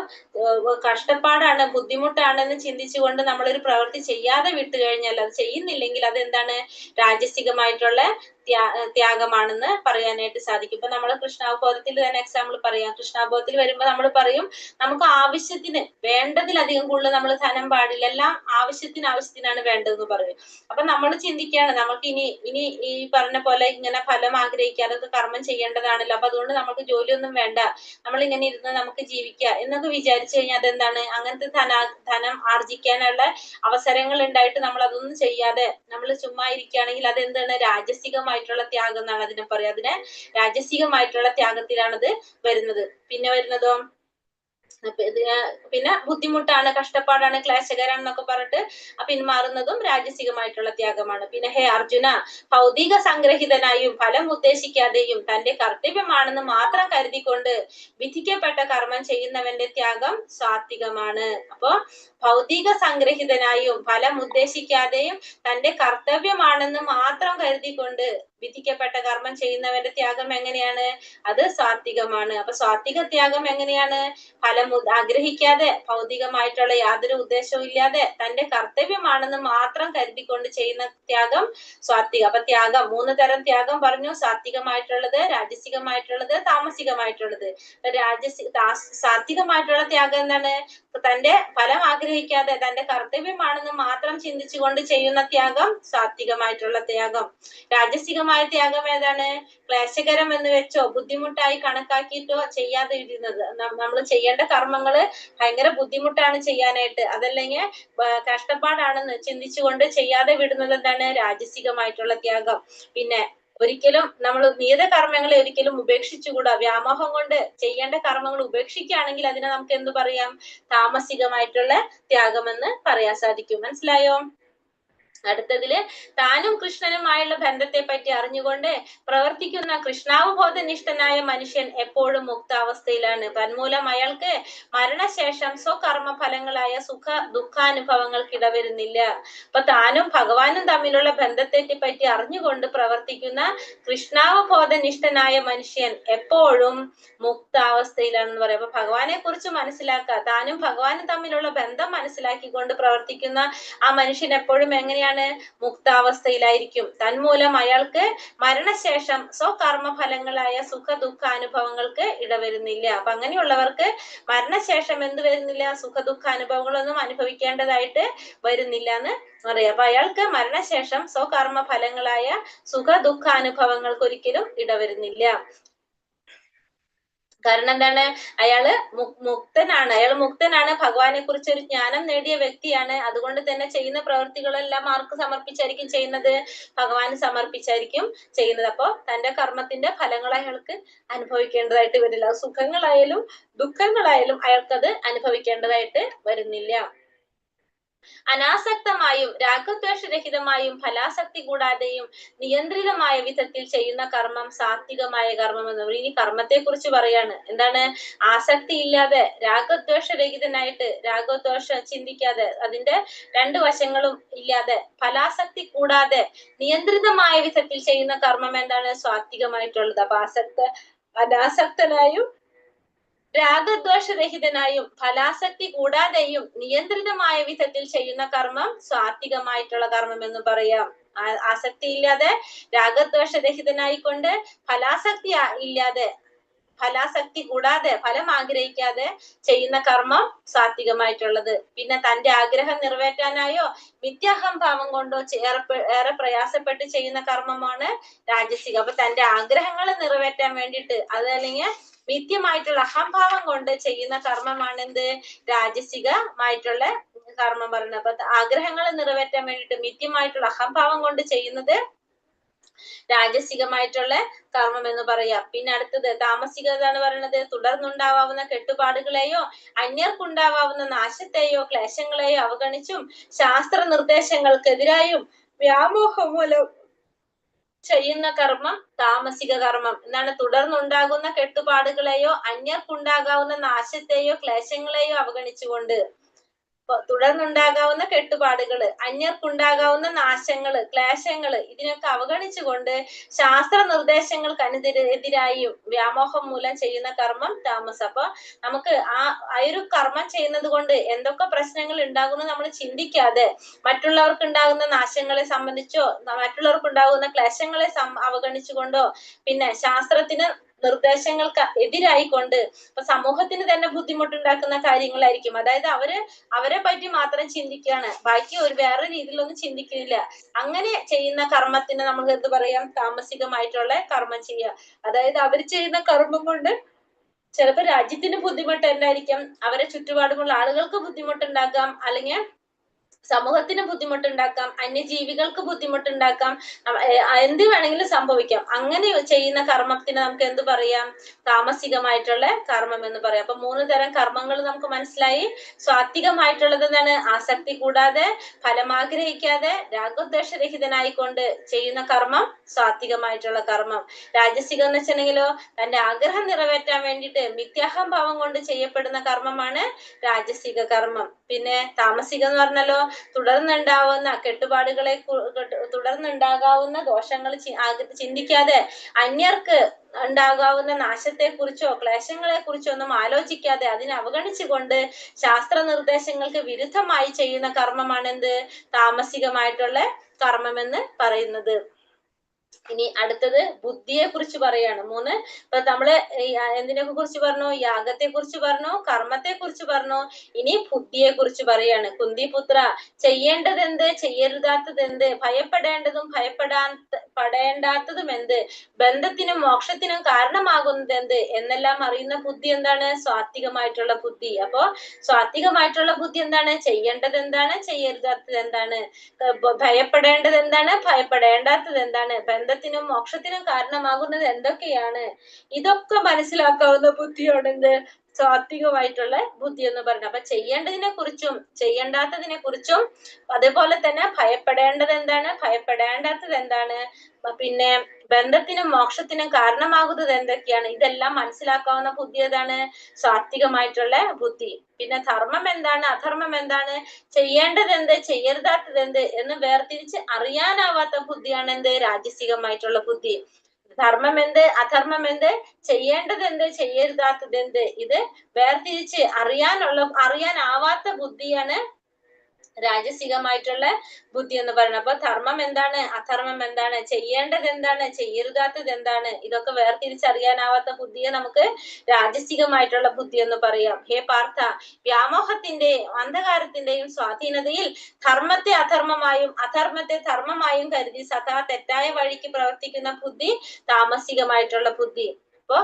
കഷ്ടപ്പാടാണ്, ബുദ്ധിമുട്ടാണെന്ന് ചിന്തിച്ചുകൊണ്ട് നമ്മളൊരു പ്രവൃത്തി ചെയ്യാതെ വിട്ടു കഴിഞ്ഞാൽ, അത് ചെയ്യുന്നില്ലെങ്കിൽ അതെന്താണ്? രാജസികമായിട്ടുള്ള ത്യാഗമാണെന്ന് പറയാനായിട്ട് സാധിക്കും. ഇപ്പൊ നമ്മൾ കൃഷ്ണാവബോധത്തിൽ തന്നെ എക്സാമ്പിൾ പറയാം. കൃഷ്ണാവബോധത്തിൽ വരുമ്പോൾ നമ്മൾ പറയും നമുക്ക് ആവശ്യത്തിന് വേണ്ടതിലധികം കൂടുതൽ നമ്മൾ ധനം പാടില്ല, എല്ലാം ആവശ്യത്തിനാണ് വേണ്ടതെന്ന് പറയും. അപ്പൊ നമ്മൾ ചിന്തിക്കുകയാണ് നമുക്ക് ഇനി ഈ പറഞ്ഞ പോലെ ഇങ്ങനെ ഫലം ആഗ്രഹിക്കാതെ കർമ്മം ചെയ്യേണ്ടതാണല്ലോ, അപ്പൊ അതുകൊണ്ട് നമുക്ക് ജോലിയൊന്നും വേണ്ട, നമ്മൾ ഇങ്ങനെ ഇരുന്ന് നമുക്ക് ജീവിക്കാം എന്നൊക്കെ വിചാരിച്ചു കഴിഞ്ഞാൽ അതെന്താണ്? അങ്ങനത്തെ ധനം ആർജിക്കാനുള്ള അവസരങ്ങൾ ഉണ്ടായിട്ട് നമ്മൾ അതൊന്നും ചെയ്യാതെ നമ്മൾ ചുമ്മാ ഇരിക്കുകയാണെങ്കിൽ അതെന്താണ്? രാജസികമായിട്ടുള്ള ത്യാഗം എന്നാണ് അതിനെ പറയാം. അതിനെ രാജസികമായിട്ടുള്ള ത്യാഗത്തിലാണത് വരുന്നത്. പിന്നെ വരുന്നതോ പിന്നെ ബുദ്ധിമുട്ടാണ്, കഷ്ടപ്പാടാണ്, ക്ലേശകരാണെന്നൊക്കെ പറഞ്ഞിട്ട് പിന്മാറുന്നതും രാജസികമായിട്ടുള്ള ത്യാഗമാണ്. പിന്നെ ഹേ അർജുന, ഭൗതിക സംഗ്രഹിതനായും ഫലം ഉദ്ദേശിക്കാതെയും തന്റെ കർത്തവ്യമാണെന്ന് മാത്രം കരുതിക്കൊണ്ട് വിധിക്കപ്പെട്ട കർമ്മം ചെയ്യുന്നവന്റെ ത്യാഗം സാത്വികമാണ്. അപ്പോ ഭൗതിക സംഗ്രഹിതനായും ഫലം ഉദ്ദേശിക്കാതെയും തന്റെ കർത്തവ്യമാണെന്ന് മാത്രം കരുതിക്കൊണ്ട് വിധിക്കപ്പെട്ട കർമ്മം ചെയ്യുന്നവന്റെ ത്യാഗം എങ്ങനെയാണ്? അത് സാത്വികമാണ്. അപ്പൊ സാത്വിക ത്യാഗം എങ്ങനെയാണ്? ഫലം ആഗ്രഹിക്കാതെ, ഭൗതികമായിട്ടുള്ള യാതൊരു ഉദ്ദേശവും ഇല്ലാതെ തന്റെ കർത്തവ്യമാണെന്ന് മാത്രം കരുതിക്കൊണ്ട് ചെയ്യുന്ന ത്യാഗം സാത്വിക. അപ്പൊ ത്യാഗം 3 തരം ത്യാഗം പറഞ്ഞു: സാത്വികമായിട്ടുള്ളത്, രാജസികമായിട്ടുള്ളത്, താമസികമായിട്ടുള്ളത്. സാത്വികമായിട്ടുള്ള ത്യാഗം എന്താണ്? തന്റെ ഫലം ആഗ്രഹിക്കാതെ തന്റെ കർത്തവ്യമാണെന്ന് മാത്രം ചിന്തിച്ചുകൊണ്ട് ചെയ്യുന്ന ത്യാഗം സാത്വികമായിട്ടുള്ള ത്യാഗം. രാജസികമായ ത്യാഗം ഏതാണ്? ക്ലേശകരം എന്ന് വെച്ചോ ബുദ്ധിമുട്ടായി കണക്കാക്കിയിട്ടോ ചെയ്യാതെ ഇടുന്നത്. നമ്മൾ ചെയ്യേണ്ട കർമ്മങ്ങള് ഭയങ്കര ബുദ്ധിമുട്ടാണ് ചെയ്യാനായിട്ട്, അതല്ലെങ്കിൽ കഷ്ടപ്പാടാണെന്ന് ചിന്തിച്ചുകൊണ്ട് ചെയ്യാതെ വിടുന്നത് എന്താണ്? രാജസികമായിട്ടുള്ള ത്യാഗം. പിന്നെ ഒരിക്കലും നമ്മൾ നിയത കർമ്മങ്ങളെ ഒരിക്കലും ഉപേക്ഷിച്ചുകൂടാ. വ്യാമോഹം കൊണ്ട് ചെയ്യേണ്ട കർമ്മങ്ങൾ ഉപേക്ഷിക്കുകയാണെങ്കിൽ അതിനെ നമുക്ക് എന്ത് പറയാം? താമസികമായിട്ടുള്ള ത്യാഗമെന്ന് പറയാൻ സാധിക്കും. മനസ്സിലായോ? അടുത്തതില് താനും കൃഷ്ണനുമായുള്ള ബന്ധത്തെ പറ്റി അറിഞ്ഞുകൊണ്ട് പ്രവർത്തിക്കുന്ന കൃഷ്ണാവബോധനിഷ്ഠനായ മനുഷ്യൻ എപ്പോഴും മുക്താവസ്ഥയിലാണ്. തന്മൂലം അയാൾക്ക് മരണശേഷം സ്വകർമ്മ ഫലങ്ങളായ സുഖ ദുഃഖാനുഭവങ്ങൾക്ക് ഇടവരുന്നില്ല. അപ്പൊ താനും ഭഗവാനും തമ്മിലുള്ള ബന്ധത്തെ പറ്റി അറിഞ്ഞുകൊണ്ട് പ്രവർത്തിക്കുന്ന കൃഷ്ണാവബോധനിഷ്ഠനായ മനുഷ്യൻ എപ്പോഴും മുക്താവസ്ഥയിലാണെന്ന് പറയാം. അപ്പൊ ഭഗവാനെ കുറിച്ച് മനസ്സിലാക്കുക, താനും ഭഗവാനും തമ്മിലുള്ള ബന്ധം മനസ്സിലാക്കിക്കൊണ്ട് പ്രവർത്തിക്കുന്ന ആ മനുഷ്യൻ എപ്പോഴും എങ്ങനെയാണ്? മുക്താവസ്ഥയിലായിരിക്കും. തന്മൂലം അയാൾക്ക് മരണശേഷം സ്വകർമ്മ ഫലങ്ങളായ സുഖ ദുഃഖ അനുഭവങ്ങൾക്ക് ഇടവരുന്നില്ല. അപ്പൊ അങ്ങനെയുള്ളവർക്ക് മരണശേഷം എന്ത് വരുന്നില്ല? സുഖ ദുഃഖ അനുഭവങ്ങളൊന്നും അനുഭവിക്കേണ്ടതായിട്ട് വരുന്നില്ല എന്ന് പറയാം. അപ്പൊ അയാൾക്ക് മരണശേഷം സ്വകർമ്മ ഫലങ്ങളായ സുഖ ദുഃഖ അനുഭവങ്ങൾക്ക് ഒരിക്കലും ഇടവരുന്നില്ല. കാരണം എന്താണ്? അയാള് മുക്തനാണ്. ഭഗവാനെ കുറിച്ച് ഒരു ജ്ഞാനം നേടിയ വ്യക്തിയാണ്. അതുകൊണ്ട് തന്നെ ചെയ്യുന്ന പ്രവൃത്തികളെല്ലാം ആർക്ക് സമർപ്പിച്ചായിരിക്കും ചെയ്യുന്നത്? ഭഗവാന് സമർപ്പിച്ചായിരിക്കും ചെയ്യുന്നത്. അപ്പൊ തന്റെ കർമ്മത്തിന്റെ ഫലങ്ങൾ അയാൾക്ക് അനുഭവിക്കേണ്ടതായിട്ട് വരില്ല. സുഖങ്ങളായാലും ദുഃഖങ്ങളായാലും അയാൾക്കത് അനുഭവിക്കേണ്ടതായിട്ട് വരുന്നില്ല. അനാസക്തമായും രാഗദ്വേഷരഹിതമായും ഫലാസക്തി കൂടാതെയും നിയന്ത്രിതമായ വിധത്തിൽ ചെയ്യുന്ന കർമ്മം സാത്വികമായ കർമ്മം എന്ന് പറയും. ഇനി കർമ്മത്തെ കുറിച്ച് പറയാണ്. എന്താണ്? ആസക്തി ഇല്ലാതെ രാഗദ്വേഷരഹിതനായിട്ട്, രാഗദ്വേഷം ചിന്തിക്കാതെ, അതിന്റെ 2 വശങ്ങളും ഇല്ലാതെ, ഫലാസക്തി കൂടാതെ നിയന്ത്രിതമായ വിധത്തിൽ ചെയ്യുന്ന കർമ്മം എന്താണ്? സാത്വികമായിട്ടുള്ളത്. അപ്പൊ അനാസക്തനായും രാഗദ്വേഷരഹിതനായും ഫലാസക്തി കൂടാതെയും നിയന്ത്രിതമായ വിധത്തിൽ ചെയ്യുന്ന കർമ്മം സാത്വികമായിട്ടുള്ള കർമ്മം എന്ന് പറയാം. ആസക്തി ഇല്ലാതെ രാഗദ്വേഷരഹിതനായിക്കൊണ്ട് ഫലാസക്തി ഇല്ലാതെ, ഫലാസക്തി കൂടാതെ, ഫലം ആഗ്രഹിക്കാതെ ചെയ്യുന്ന കർമ്മം സാത്വികമായിട്ടുള്ളത്. പിന്നെ തന്റെ ആഗ്രഹം നിറവേറ്റാനായോ മിഥ്യാഹംഭാവം കൊണ്ടോ ഏറെ പ്രയാസപ്പെട്ട് ചെയ്യുന്ന കർമ്മമാണ് രാജസികം. അപ്പൊ തന്റെ ആഗ്രഹങ്ങൾ നിറവേറ്റാൻ വേണ്ടിയിട്ട്, അതല്ലെങ്കിൽ മിഥ്യമായിട്ടുള്ള അഹംഭാവം കൊണ്ട് ചെയ്യുന്ന കർമ്മമാണ് എന്ത്? രാജസികമായിട്ടുള്ള കർമ്മം പറയുന്നത്. അപ്പൊ ആഗ്രഹങ്ങൾ നിറവേറ്റാൻ വേണ്ടിയിട്ട് മിഥ്യമായിട്ടുള്ള അഹംഭാവം കൊണ്ട് ചെയ്യുന്നത് രാജസികമായിട്ടുള്ള കർമ്മം എന്ന് പറയാം. പിന്നെ അടുത്തത് താമസികത എന്ന് പറയുന്നത് തുടർന്നുണ്ടാവാവുന്ന കെട്ടുപാടുകളെയോ അന്യർക്കുണ്ടാവാവുന്ന നാശത്തെയോ ക്ലേശങ്ങളെയോ അവഗണിച്ചും ശാസ്ത്ര നിർദ്ദേശങ്ങൾക്കെതിരായും വ്യാമോഹം മൂലം ചെയ്യുന്ന കർമ്മം താമസിക കർമ്മം. എന്താണ്? തുടർന്നുണ്ടാകുന്ന കെട്ടുപാടുകളെയോ അന്യർക്കുണ്ടാകാവുന്ന നാശത്തെയോ ക്ലേശങ്ങളെയോ അവഗണിച്ചുകൊണ്ട്, തുടർന്നുണ്ടാകാവുന്ന കെട്ടുപാടുകള്, അന്യർക്കുണ്ടാകാവുന്ന നാശങ്ങള്, ക്ലേശങ്ങള്, ഇതിനൊക്കെ അവഗണിച്ചുകൊണ്ട് ശാസ്ത്ര നിർദ്ദേശങ്ങൾക്കെതിരായും വ്യാമോഹം മൂലം ചെയ്യുന്ന കർമ്മം താമസം. അപ്പൊ നമുക്ക് ആ ഒരു കർമ്മം ചെയ്യുന്നത് കൊണ്ട് എന്തൊക്കെ പ്രശ്നങ്ങൾ ഉണ്ടാകുന്നു നമ്മൾ ചിന്തിക്കാതെ, മറ്റുള്ളവർക്ക് ഉണ്ടാകുന്ന നാശങ്ങളെ സംബന്ധിച്ചോ മറ്റുള്ളവർക്ക് ഉണ്ടാകുന്ന ക്ലേശങ്ങളെ അവഗണിച്ചുകൊണ്ടോ, പിന്നെ ശാസ്ത്രത്തിന് നിർദ്ദേശങ്ങൾക്ക് എതിരായിക്കൊണ്ട്, ഇപ്പൊ സമൂഹത്തിന് തന്നെ ബുദ്ധിമുട്ടുണ്ടാക്കുന്ന കാര്യങ്ങളായിരിക്കും. അതായത് അവരെ പറ്റി മാത്രം ചിന്തിക്കുകയാണ്, ബാക്കി വേറെ രീതിയിലൊന്നും ചിന്തിക്കുന്നില്ല. അങ്ങനെ ചെയ്യുന്ന കർമ്മത്തിന് നമുക്ക് എന്ത് പറയാം? താമസികമായിട്ടുള്ള കർമ്മം ചെയ്യുക. അതായത് അവർ ചെയ്യുന്ന കർമ്മം കൊണ്ട് ചിലപ്പോൾ രാജ്യത്തിന് ബുദ്ധിമുട്ടുണ്ടായിരിക്കാം, അവരെ ചുറ്റുപാടുമുള്ള ആളുകൾക്ക് ബുദ്ധിമുട്ടുണ്ടാക്കാം, അല്ലെങ്കിൽ സമൂഹത്തിന് ബുദ്ധിമുട്ടുണ്ടാക്കാം, അന്യജീവികൾക്ക് ബുദ്ധിമുട്ടുണ്ടാക്കാം, എന്ത് വേണമെങ്കിലും സംഭവിക്കാം. അങ്ങനെ ചെയ്യുന്ന കർമ്മത്തിന് നമുക്ക് എന്ത് പറയാം? താമസികമായിട്ടുള്ള കർമ്മം എന്ന് പറയാം. അപ്പൊ 3 തരം കർമ്മങ്ങൾ നമുക്ക് മനസ്സിലായി. സ്വാത്വികമായിട്ടുള്ളത് എന്താണ്? ആസക്തി കൂടാതെ, ഫലമാഗ്രഹിക്കാതെ, രാഗോദ്വേഷരഹിതനായിക്കൊണ്ട് ചെയ്യുന്ന കർമ്മം സാത്വികമായിട്ടുള്ള കർമ്മം. രാജസികം എന്ന് വെച്ചിട്ടുണ്ടെങ്കിലോ തന്റെ ആഗ്രഹം നിറവേറ്റാൻ വേണ്ടിയിട്ട് മിഥ്യാഹംഭാവം കൊണ്ട് ചെയ്യപ്പെടുന്ന കർമ്മമാണ് രാജസിക കർമ്മം. പിന്നെ താമസികം എന്ന് പറഞ്ഞാലോ തുടർന്നുണ്ടാവുന്ന കെട്ടുപാടുകളെ, തുടർന്നുണ്ടാകാവുന്ന ദോഷങ്ങൾ ചിന്തിക്കാതെ, അന്യർക്ക് ഉണ്ടാകാവുന്ന നാശത്തെ കുറിച്ചോ ക്ലേശങ്ങളെ കുറിച്ചോ ഒന്നും ആലോചിക്കാതെ അതിനെ അവഗണിച്ചുകൊണ്ട് ശാസ്ത്ര നിർദ്ദേശങ്ങൾക്ക് വിരുദ്ധമായി ചെയ്യുന്ന കർമ്മമാണ് എന്ത്? താമസികമായിട്ടുള്ള കർമ്മം എന്ന് പറയുന്നത്. ഇനി അടുത്തത് ബുദ്ധിയെ കുറിച്ച് പറയാണ്. 3. ഇപ്പൊ നമ്മള് എന്തിനൊക്കെ കുറിച്ച് പറഞ്ഞു? യാഗത്തെ കുറിച്ച് പറഞ്ഞു, കർമ്മത്തെ കുറിച്ച് പറഞ്ഞു. ഇനി ബുദ്ധിയെ കുറിച്ച് പറയാണ്. കുന്തിപുത്ര, ചെയ്യേണ്ടതെന്ത്, ചെയ്യരുതാത്തത് എന്ത്, ഭയപ്പെടേണ്ടതും ഭയപ്പെടേണ്ടാത്തതും എന്ത്, ബന്ധത്തിനും മോക്ഷത്തിനും കാരണമാകുന്നത് എന്ത് എന്നെല്ലാം അറിയുന്ന ബുദ്ധി എന്താണ്? സ്വാത്വികമായിട്ടുള്ള ബുദ്ധി. അപ്പോ സ്വാത്വികമായിട്ടുള്ള ബുദ്ധി എന്താണ്? ചെയ്യേണ്ടത് എന്താണ്, ചെയ്യരുതാത്തത് എന്താണ്, ഭയപ്പെടേണ്ടത് എന്താണ്, ഭയപ്പെടേണ്ടാത്തത് എന്താണ്, ബന്ധത്തിനും മോക്ഷത്തിനും കാരണമാകുന്നത് എന്തൊക്കെയാണ്, ഇതൊക്കെ മനസ്സിലാക്കാവുന്ന ബുദ്ധിയാണ് എന്ത്? സ്വാത്വികമായിട്ടുള്ള ബുദ്ധി എന്ന് പറയുന്നത്. അപ്പൊ ചെയ്യേണ്ടതിനെ കുറിച്ചും ചെയ്യേണ്ടാത്തതിനെ കുറിച്ചും, അതേപോലെ തന്നെ ഭയപ്പെടേണ്ടത് എന്താണ്, ഭയപ്പെടേണ്ടാത്തത് എന്താണ്, പിന്നെ ബന്ധത്തിനും മോക്ഷത്തിനും കാരണമാകുന്നത് എന്തൊക്കെയാണ്, ഇതെല്ലാം മനസ്സിലാക്കാവുന്ന ബുദ്ധി ഏതാണ്? സാത്വികമായിട്ടുള്ള ബുദ്ധി. പിന്നെ ധർമ്മം എന്താണ്, അധർമ്മം എന്താണ്, ചെയ്യേണ്ടത് എന്ത്, ചെയ്യരുതാത്തത് എന്ത് എന്ന് വേർതിരിച്ച് അറിയാനാവാത്ത ബുദ്ധിയാണ് എന്ത്? രാജസികമായിട്ടുള്ള ബുദ്ധി. ധർമ്മം എന്ത്, അധർമ്മം എന്ത്, ചെയ്യേണ്ടത് എന്ത്, ചെയ്യരുതാത്തത് എന്ത്, ഇത് വേർതിരിച്ച് അറിയാനാവാത്ത ബുദ്ധിയാണ് രാജസികമായിട്ടുള്ള ബുദ്ധി എന്ന് പറയുന്നത്. അപ്പൊ ധർമ്മം എന്താണ്, അധർമ്മം എന്താണ്, ചെയ്യേണ്ടത് എന്താണ്, ചെയ്യരുതാത്തത് എന്താണ്, ഇതൊക്കെ വേർതിരിച്ചറിയാനാവാത്ത ബുദ്ധിയെ നമുക്ക് രാജസികമായിട്ടുള്ള ബുദ്ധി എന്ന് പറയാം. ഹേ പാർത്ഥ, വ്യാമോഹത്തിന്റെയും അന്ധകാരത്തിന്റെയും സ്വാധീനതയിൽ ധർമ്മത്തെ അധർമ്മമായും അധർമ്മത്തെ ധർമ്മമായും കരുതി സദാ തെറ്റായ വഴിക്ക് പ്രവർത്തിക്കുന്ന ബുദ്ധി താമസികമായിട്ടുള്ള ബുദ്ധി. അപ്പൊ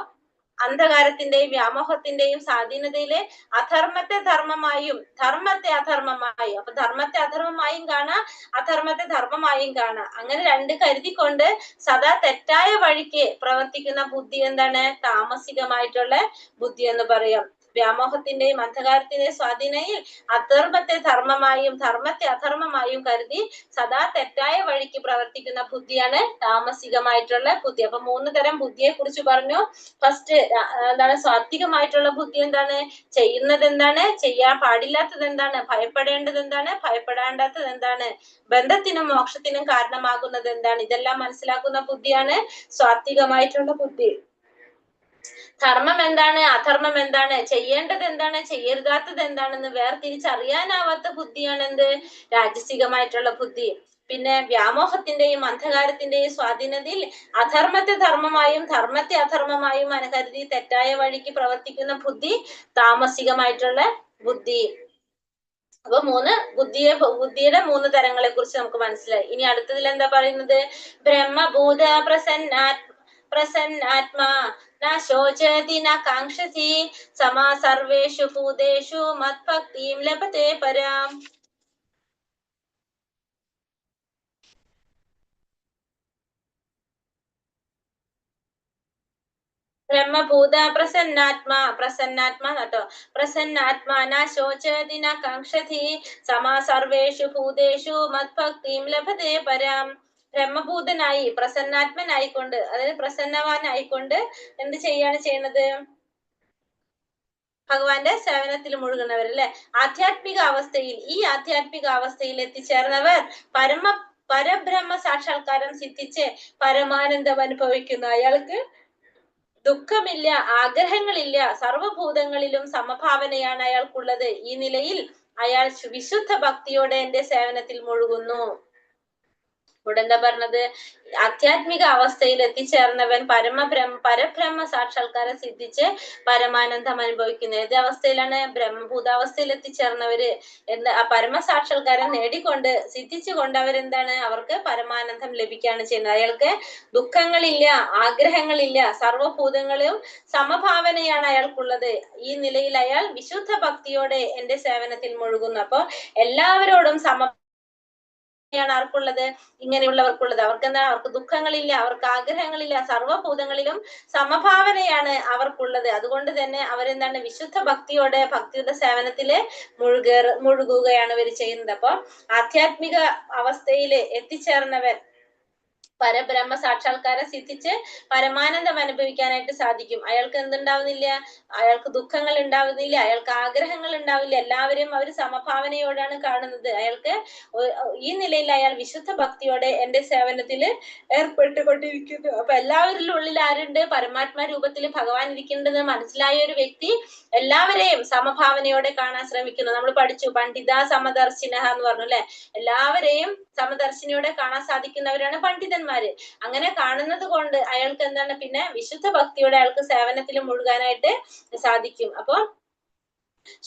അന്ധകാരത്തിന്റെയും വ്യാമോഹത്തിന്റെയും സ്വാധീനതയിലെ അധർമ്മത്തെ ധർമ്മമായും ധർമ്മത്തെ അധർമ്മമായും, അപ്പൊ ധർമ്മത്തെ അധർമ്മമായും കാണാം, അധർമ്മത്തെ ധർമ്മമായും കാണാം. അങ്ങനെ രണ്ട് കരുതിക്കൊണ്ട് സദാ തെറ്റായ വഴിക്ക് പ്രവർത്തിക്കുന്ന ബുദ്ധി എന്താണ്? താമസികമായിട്ടുള്ള ബുദ്ധി എന്ന് പറയാം. വ്യാമോഹത്തിന്റെയും അന്ധകാരത്തിന്റെയും സ്വാധീനയിൽ അധർമ്മത്തെ ധർമ്മമായും ധർമ്മത്തെ അധർമ്മമായും കരുതി സദാ തെറ്റായ വഴിക്ക് പ്രവർത്തിക്കുന്ന ബുദ്ധിയാണ് താമസികമായിട്ടുള്ള ബുദ്ധി. അപ്പൊ 3 തരം ബുദ്ധിയെ കുറിച്ച് പറഞ്ഞു. ഫസ്റ്റ് എന്താണ്? സാത്വികമായിട്ടുള്ള ബുദ്ധി എന്താണ്? ചെയ്യുന്നത് എന്താണ്, ചെയ്യാൻ പാടില്ലാത്തത് എന്താണ്, ഭയപ്പെടേണ്ടത് എന്താണ്, ഭയപ്പെടേണ്ടാത്തത് എന്താണ്, ബന്ധത്തിനും മോക്ഷത്തിനും കാരണമാകുന്നത് എന്താണ്, ഇതെല്ലാം മനസ്സിലാക്കുന്ന ബുദ്ധിയാണ് സാത്വികമായിട്ടുള്ള ബുദ്ധി. ധർമ്മം എന്താണ്, അധർമ്മം എന്താണ്, ചെയ്യേണ്ടത് എന്താണ്, ചെയ്യരുതാത്തത് എന്താണെന്ന് വേർതിരിച്ചറിയാനാവാത്ത ബുദ്ധിയാണ് എന്ത്? രാജസികമായിട്ടുള്ള ബുദ്ധി. പിന്നെ വ്യാമോഹത്തിന്റെയും അന്ധകാരത്തിന്റെയും സ്വാധീനതയിൽ അധർമ്മത്തെ ധർമ്മമായും ധർമ്മത്തെ അധർമ്മമായും കരുതി തെറ്റായ വഴിക്ക് പ്രവർത്തിക്കുന്ന ബുദ്ധി താമസികമായിട്ടുള്ള ബുദ്ധി. അപ്പൊ ബുദ്ധിയുടെ 3 തരങ്ങളെ കുറിച്ച് നമുക്ക് മനസ്സിലായി. ഇനി അടുത്തതിൽ എന്താ പറയുന്നത്? ബ്രഹ്മഭൂത പ്രസന്നാത്മാ ന ശോചതി ന കാംക്ഷതി സമാ സർവേഷു ഭൂതേഷു മത്ഭക്തിം ലഭത്തെ പരാം. ബ്രഹ്മഭൂത പ്രസന്നാത്മാ കേട്ടോ. പ്രസന്നാത്മാ ന ശോചതി ന കാംക്ഷതി സമാ സർവേഷു ഭൂതേഷു മത്ഭക്തിം ലഭത്തെ പരാം. ബ്രഹ്മഭൂതനായി പ്രസന്നാത്മനായിക്കൊണ്ട്, അതായത് പ്രസന്നവാനായിക്കൊണ്ട് എന്ത് ചെയ്യാണ് ചെയ്യുന്നത്? ഭഗവാന്റെ സേവനത്തിൽ മുഴുകുന്നവർ അല്ലെ. ആധ്യാത്മിക അവസ്ഥയിൽ, ഈ ആധ്യാത്മിക അവസ്ഥയിൽ എത്തിച്ചേർന്നവർ പരബ്രഹ്മ സാക്ഷാത്കാരം സിദ്ധിച്ച് പരമാനന്ദം അനുഭവിക്കുന്ന അയാൾക്ക് ദുഃഖമില്ല, ആഗ്രഹങ്ങളില്ല, സർവഭൂതങ്ങളിലും സമഭാവനയാണ് അയാൾക്കുള്ളത്. ഈ നിലയിൽ അയാൾ വിശുദ്ധ ഭക്തിയോടെ എന്റെ സേവനത്തിൽ മുഴുകുന്നു. ഇവിടെ എന്താ പറഞ്ഞത്? ആധ്യാത്മിക അവസ്ഥയിൽ എത്തിച്ചേർന്നവൻ പരബ്രഹ്മ സാക്ഷാത്കാരം സിദ്ധിച്ച് പരമാനന്ദം അനുഭവിക്കുന്ന ഏത് അവസ്ഥയിലാണ്? ബ്രഹ്മഭൂതാവസ്ഥയിൽ എത്തിച്ചേർന്നവര് പരമസാക്ഷാത്കാരം നേടിക്കൊണ്ട് സിദ്ധിച്ചുകൊണ്ട് അവരെന്താണ്? അവർക്ക് പരമാനന്ദം ലഭിക്കുകയാണ് ചെയ്യുന്നത്. അയാൾക്ക് ദുഃഖങ്ങളില്ല, ആഗ്രഹങ്ങളില്ല, സർവഭൂതങ്ങളും സമഭാവനയാണ് അയാൾക്കുള്ളത്. ഈ നിലയിൽ അയാൾ വിശുദ്ധ ഭക്തിയോടെ എന്റെ സേവനത്തിൽ മുഴുകുന്നു. അപ്പൊ എല്ലാവരോടും ാണ് ആർക്കുള്ളത്? ഇങ്ങനെയുള്ളവർക്കുള്ളത്. അവർക്ക് എന്താണ്? അവർക്ക് ദുഃഖങ്ങളില്ല, അവർക്ക് ആഗ്രഹങ്ങളില്ല, സർവഭൂതങ്ങളിലും സമഭാവനയാണ് അവർക്കുള്ളത്. അതുകൊണ്ട് തന്നെ അവരെന്താണ്? വിശുദ്ധ ഭക്തിയോടെ ഭക്തിയുടെ സേവനത്തില് മുഴുകുകയാണ് ഇവർ ചെയ്യുന്നത്. അപ്പൊ ആധ്യാത്മിക അവസ്ഥയില് എത്തിച്ചേർന്നവർ പരബ്രഹ്മ സാക്ഷാത്കാരം സിദ്ധിച്ച് പരമാനന്ദം അനുഭവിക്കാനായിട്ട് സാധിക്കും. അയാൾക്ക് എന്തുണ്ടാവുന്നില്ല? അയാൾക്ക് ദുഃഖങ്ങൾ ഉണ്ടാവുന്നില്ല, അയാൾക്ക് ആഗ്രഹങ്ങൾ ഉണ്ടാവില്ല. എല്ലാവരെയും അവർ സമഭാവനയോടാണ് കാണുന്നത്. അയാൾക്ക് ഈ നിലയിൽ അയാൾ വിശുദ്ധ ഭക്തിയോടെ എന്റെ സേവനത്തില് ഏർപ്പെട്ടുകൊണ്ടിരിക്കുന്നു. അപ്പൊ എല്ലാവരിലും ഉള്ളിൽ ആരുണ്ട്? പരമാത്മാ രൂപത്തിൽ ഭഗവാൻ ഇരിക്കേണ്ടത് മനസ്സിലായ ഒരു വ്യക്തി എല്ലാവരെയും സമഭാവനയോടെ കാണാൻ ശ്രമിക്കുന്നു. നമ്മൾ പഠിച്ചു പണ്ഡിത സമദർശിന എന്ന് പറഞ്ഞു അല്ലെ. എല്ലാവരെയും സമദർശിനിയോടെ കാണാൻ സാധിക്കുന്നവരാണ് പണ്ഡിതന്മാര്. അങ്ങനെ കാണുന്നത് കൊണ്ട് അയാൾക്ക് എന്താണ്? പിന്നെ വിശുദ്ധ ഭക്തിയോടെ അയാൾക്ക് സേവനത്തിൽ മുഴുകാനായിട്ട് സാധിക്കും. അപ്പൊ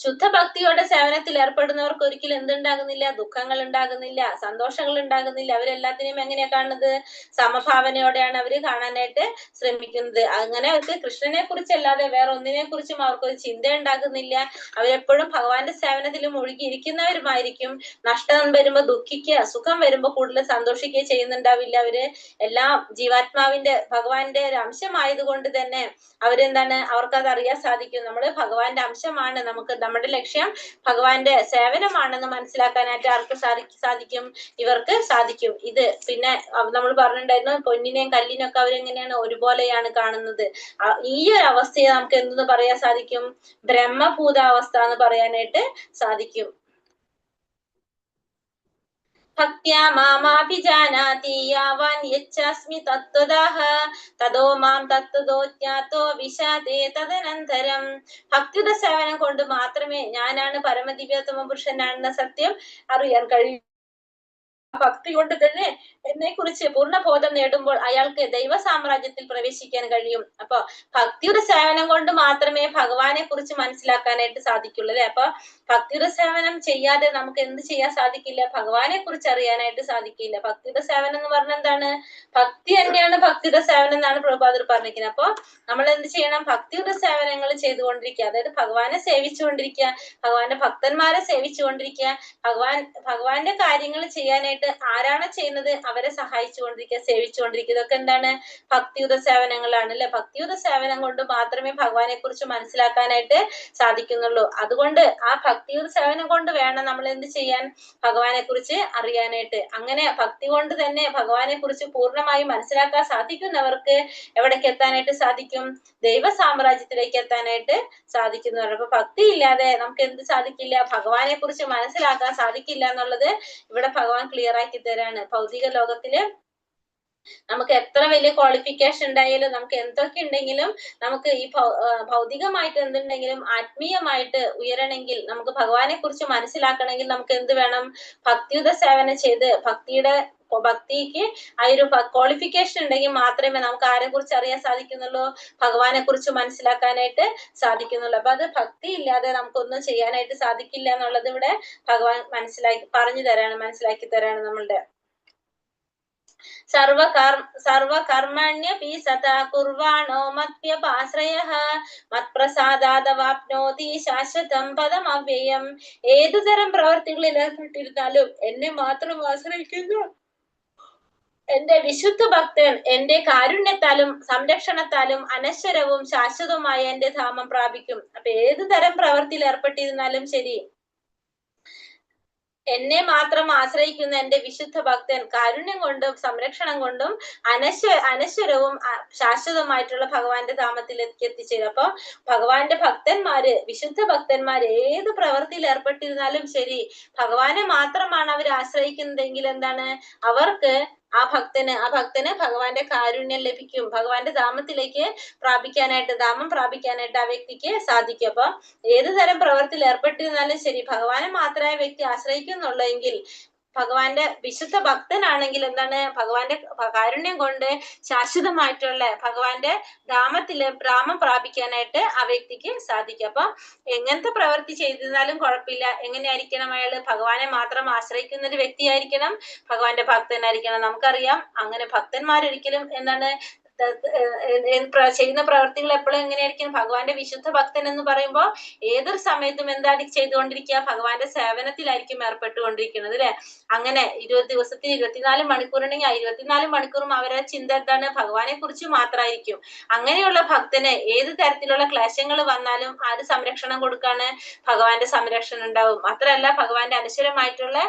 ശുദ്ധ ഭക്തിയോടെ സേവനത്തിൽ ഏർപ്പെടുന്നവർക്ക് ഒരിക്കലും എന്തുണ്ടാകുന്നില്ല? ദുഃഖങ്ങൾ ഉണ്ടാകുന്നില്ല, സന്തോഷങ്ങൾ ഉണ്ടാകുന്നില്ല. അവരെല്ലാത്തിനെയും എങ്ങനെയാ കാണുന്നത്? സമഭാവനയോടെയാണ് അവര് കാണാനായിട്ട് ശ്രമിക്കുന്നത്. അങ്ങനെ അവർക്ക് കൃഷ്ണനെ കുറിച്ചല്ലാതെ വേറെ ഒന്നിനെ കുറിച്ചും അവർക്കൊരു ചിന്ത ഉണ്ടാകുന്നില്ല. അവരെപ്പോഴും ഭഗവാന്റെ സേവനത്തിൽ മുഴുകിയിരിക്കുന്നവരുമായിരിക്കും. നഷ്ടം വരുമ്പോ ദുഃഖിക്കുക, സുഖം വരുമ്പോ കൂടുതൽ സന്തോഷിക്കുക ചെയ്യുന്നുണ്ടാവില്ല. അവര് എല്ലാം ജീവാത്മാവിന്റെ ഭഗവാന്റെ ഒരു അംശമായതുകൊണ്ട് തന്നെ അവരെന്താണ്? അവർക്കത് അറിയാൻ സാധിക്കും. നമ്മള് ഭഗവാന്റെ അംശമാണ്, നമുക്ക് നമ്മുടെ ലക്ഷ്യം ഭഗവാന്റെ സേവനമാണെന്ന് മനസ്സിലാക്കാനായിട്ട് ആർക്ക് സാധിക്കും? ഇവർക്ക് സാധിക്കും. ഇത് പിന്നെ നമ്മൾ പറഞ്ഞിട്ടുണ്ടായിരുന്നു, പൊന്നിനെയും കല്ലിനെയും ഒക്കെ അവരെങ്ങനെയാണ്? ഒരുപോലെയാണ് കാണുന്നത്. ഈ ഒരു അവസ്ഥയെ നമുക്ക് എന്തെന്ന് പറയാൻ സാധിക്കും? ബ്രഹ്മഭൂതാവസ്ഥ എന്ന് പറയാനായിട്ട് സാധിക്കും. ഭക്ത്യാ മാമാഭിജാനാതി യാവാൻ യച്ഛാസ്മി തത്വദഃ തതോ മാം തത്വദോ ജ്ഞാതോ വിശാദേ തദനന്തരം. ഭക്തിയുടെ സേവനം കൊണ്ട് മാത്രമേ ഞാനാണ് പരമദിവ്യോത്തമ പുരുഷനാണെന്ന സത്യം അറിയാൻ കഴിയും. ഭക്തി കൊണ്ട് തന്നെ എന്നെ കുറിച്ച് പൂർണ്ണബോധം നേടുമ്പോൾ അയാൾക്ക് ദൈവ സാമ്രാജ്യത്തിൽ പ്രവേശിക്കാൻ കഴിയും. അപ്പൊ ഭക്തിയുടെ സേവനം കൊണ്ട് മാത്രമേ ഭഗവാനെ കുറിച്ച് മനസ്സിലാക്കാനായിട്ട് സാധിക്കുള്ളൂ അല്ലെ. അപ്പൊ ഭക്തിയുടെ സേവനം ചെയ്യാതെ നമുക്ക് എന്ത് ചെയ്യാൻ സാധിക്കില്ല? ഭഗവാനെ കുറിച്ച് അറിയാനായിട്ട് സാധിക്കില്ല. ഭക്തിയുടെ സേവനം എന്ന് പറഞ്ഞാൽ എന്താണ്? ഭക്തി തന്നെയാണ് ഭക്തിയുടെ സേവനം എന്നാണ് പ്രഭുപാദർ പറഞ്ഞിരിക്കുന്നത്. അപ്പൊ നമ്മൾ എന്ത് ചെയ്യണം? ഭക്തിയുടെ സേവനങ്ങൾ ചെയ്തുകൊണ്ടിരിക്കുക, അതായത് ഭഗവാനെ സേവിച്ചുകൊണ്ടിരിക്കുക, ഭഗവാന്റെ ഭക്തന്മാരെ സേവിച്ചുകൊണ്ടിരിക്കുക, ഭഗവാന്റെ കാര്യങ്ങൾ ചെയ്യാനായിട്ട് ആരാണ് ചെയ്യുന്നത് അവരെ സഹായിച്ചുകൊണ്ടിരിക്കുക, സേവിച്ചുകൊണ്ടിരിക്കുക. ഇതൊക്കെ എന്താണ്? ഭക്തിയുത സേവനങ്ങളാണ് അല്ലെ. ഭക്തിയുത സേവനം കൊണ്ട് മാത്രമേ ഭഗവാനെ കുറിച്ച് മനസ്സിലാക്കാനായിട്ട് സാധിക്കുന്നുള്ളൂ. അതുകൊണ്ട് ആ ഭക്തിയുത സേവനം കൊണ്ട് വേണം നമ്മൾ എന്ത് ചെയ്യാൻ? ഭഗവാനെ കുറിച്ച് അറിയാനായിട്ട്. അങ്ങനെ ഭക്തി കൊണ്ട് തന്നെ ഭഗവാനെ കുറിച്ച് പൂർണ്ണമായി മനസ്സിലാക്കാൻ സാധിക്കുന്നവർക്ക് എവിടേക്ക് എത്താനായിട്ട് സാധിക്കും? ദൈവ സാമ്രാജ്യത്തിലേക്ക് എത്താനായിട്ട് സാധിക്കുന്നവർ. അപ്പൊ ഭക്തി ഇല്ലാതെ നമുക്ക് എന്ത് സാധിക്കില്ല? ഭഗവാനെ കുറിച്ച് മനസ്സിലാക്കാൻ സാധിക്കില്ല എന്നുള്ളത് ഇവിടെ ഭഗവാൻ ക്ലിയർ ആക്കി തരാണ്. ഭൗതിക ലോകത്തില് നമുക്ക് എത്ര വലിയ ക്വാളിഫിക്കേഷൻ ഉണ്ടായാലും, നമുക്ക് എന്തൊക്കെ ഉണ്ടെങ്കിലും, നമുക്ക് ഈ ഭൗതികമായിട്ട് എന്തുണ്ടെങ്കിലും ആത്മീയമായിട്ട് ഉയരണമെങ്കിൽ, നമുക്ക് ഭഗവാനെ കുറിച്ച് മനസ്സിലാക്കണമെങ്കിൽ നമുക്ക് എന്ത് വേണം? ഭക്തിയുത സേവനം ചെയ്ത് ഭക്തിക്ക് ആ ഒരു ക്വാളിഫിക്കേഷൻ ഉണ്ടെങ്കിൽ മാത്രമേ നമുക്ക് ആരെ കുറിച്ച് അറിയാൻ സാധിക്കുന്നുള്ളൂ? ഭഗവാനെ കുറിച്ച് മനസ്സിലാക്കാനായിട്ട് സാധിക്കുന്നുള്ളൂ. അപ്പൊ അത് ഭക്തി ഇല്ലാതെ നമുക്കൊന്നും ചെയ്യാനായിട്ട് സാധിക്കില്ല എന്നുള്ളത് ഇവിടെ ഭഗവാൻ മനസ്സിലാക്കി തരാണ് നമ്മളുടെ. സർവകർമ്മണ്യപി സദാ കുർവാണോ മത്പ്യപാശ്രയഃ മത്പ്രസാദാദവാപ്നോതി ശാശ്വതം പദമവ്യയം. ഏതുതരം പ്രവർത്തികളിൽ ഏർപ്പെട്ടിരുന്നാലും എന്നെ മാത്രം ആശ്രയിക്കുന്നു എന്റെ വിശുദ്ധ ഭക്തൻ എന്റെ കാരുണ്യത്താലും സംരക്ഷണത്താലും അനശ്വരവും ശാശ്വതവുമായ എന്റെ ധാമം പ്രാപിക്കും. അപ്പൊ ഏതു തരം പ്രവൃത്തിയിൽ ഏർപ്പെട്ടിരുന്നാലും ശരി, എന്നെ മാത്രം ആശ്രയിക്കുന്ന എന്റെ വിശുദ്ധ ഭക്തൻ കാരുണ്യം കൊണ്ടും സംരക്ഷണം കൊണ്ടും അനശ്വരവും ശാശ്വതമായിട്ടുള്ള ഭഗവാന്റെ ധാമത്തിലേക്ക് എത്തിച്ചേരും. അപ്പൊ ഭഗവാന്റെ ഭക്തന്മാര്, വിശുദ്ധ ഭക്തന്മാര് ഏത് പ്രവൃത്തിയിൽ ഏർപ്പെട്ടിരുന്നാലും ശരി, ഭഗവാനെ മാത്രമാണ് അവർ ആശ്രയിക്കുന്നതെങ്കിൽ എന്താണ്, അവർക്ക് ആ ഭക്തന് ഭഗവാന്റെ കാരുണ്യം ലഭിക്കും. ഭഗവാന്റെ ധാമത്തിലേക്ക് ധാമം പ്രാപിക്കാനായിട്ട് ആ വ്യക്തിക്ക് സാധിക്കും. അപ്പൊ ഏത് തരം പ്രവൃത്തിയിൽ ഏർപ്പെട്ടിരുന്നാലും ശരി, ഭഗവാനെ മാത്രമേ വ്യക്തി ആശ്രയിക്കുന്നുള്ളൂ എങ്കിൽ, ഭഗവാന്റെ വിശുദ്ധ ഭക്തനാണെങ്കിൽ എന്താണ്, ഭഗവാന്റെ കാരുണ്യം കൊണ്ട് ശാശ്വതമായിട്ടുള്ള ഭഗവാന്റെ ധാമം പ്രാപിക്കാനായിട്ട് ആ വ്യക്തിക്ക് സാധിക്കും. അപ്പൊ എങ്ങനത്തെ പ്രവൃത്തി ചെയ്തിരുന്നാലും കുഴപ്പമില്ല, എങ്ങനെയായിരിക്കണം അയാള്, ഭഗവാനെ മാത്രം ആശ്രയിക്കുന്ന ഒരു വ്യക്തിയായിരിക്കണം, ഭഗവാന്റെ ഭക്തനായിരിക്കണം. നമുക്കറിയാം അങ്ങനെ ഭക്തന്മാരൊരിക്കലും എന്താണ് ചെയ്യുന്ന പ്രവൃത്തികൾ എപ്പോഴും എങ്ങനെയായിരിക്കും, ഭഗവാന്റെ വിശുദ്ധ ഭക്തൻ എന്ന് പറയുമ്പോൾ ഏതൊരു സമയത്തും എന്താണ് ചെയ്തുകൊണ്ടിരിക്കുക, ഭഗവാന്റെ സേവനത്തിലായിരിക്കും ഏർപ്പെട്ടുകൊണ്ടിരിക്കുന്നത്, അല്ലെ? അങ്ങനെ 20 ദിവസത്തിൽ 24 മണിക്കൂറുണ്ടെങ്കിൽ ആ 24 മണിക്കൂറും അവരുടെ ചിന്ത എന്താണ്, ഭഗവാനെ കുറിച്ച് മാത്രമായിരിക്കും. അങ്ങനെയുള്ള ഭക്തന് ഏത് തരത്തിലുള്ള ക്ലേശങ്ങൾ വന്നാലും ആര് സംരക്ഷണം കൊടുക്കാണ്, ഭഗവാന്റെ സംരക്ഷണം ഉണ്ടാവും. മാത്രമല്ല ഭഗവാന്റെ അനശ്വരമായിട്ടുള്ള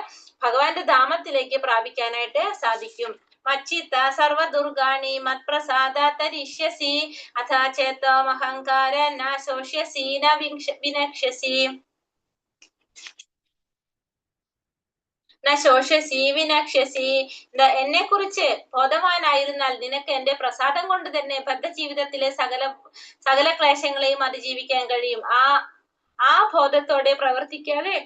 ഭഗവാന്റെ ധാമത്തിലേക്ക് പ്രാപിക്കാനായിട്ട് സാധിക്കും. മച്ചിത്ത സർവദുർഗാണി മത്പ്രസാദാത്തരിഷ്യസി അഥാ ചേതോമഹങ്കാര ന ശോഷ്യസി ന വിനക്ഷ്യസി വിനക്ഷ്യസി. എന്നെ കുറിച്ച് ബോധവാനായിരുന്നാൽ നിനക്ക് എന്റെ പ്രസാദം കൊണ്ട് തന്നെ ബദ്ധജീവിതത്തിലെ സകല ക്ലേശങ്ങളെയും അതിജീവിക്കാൻ കഴിയും. ആ ബോധത്തോടെ പ്രവർത്തിക്കാതെ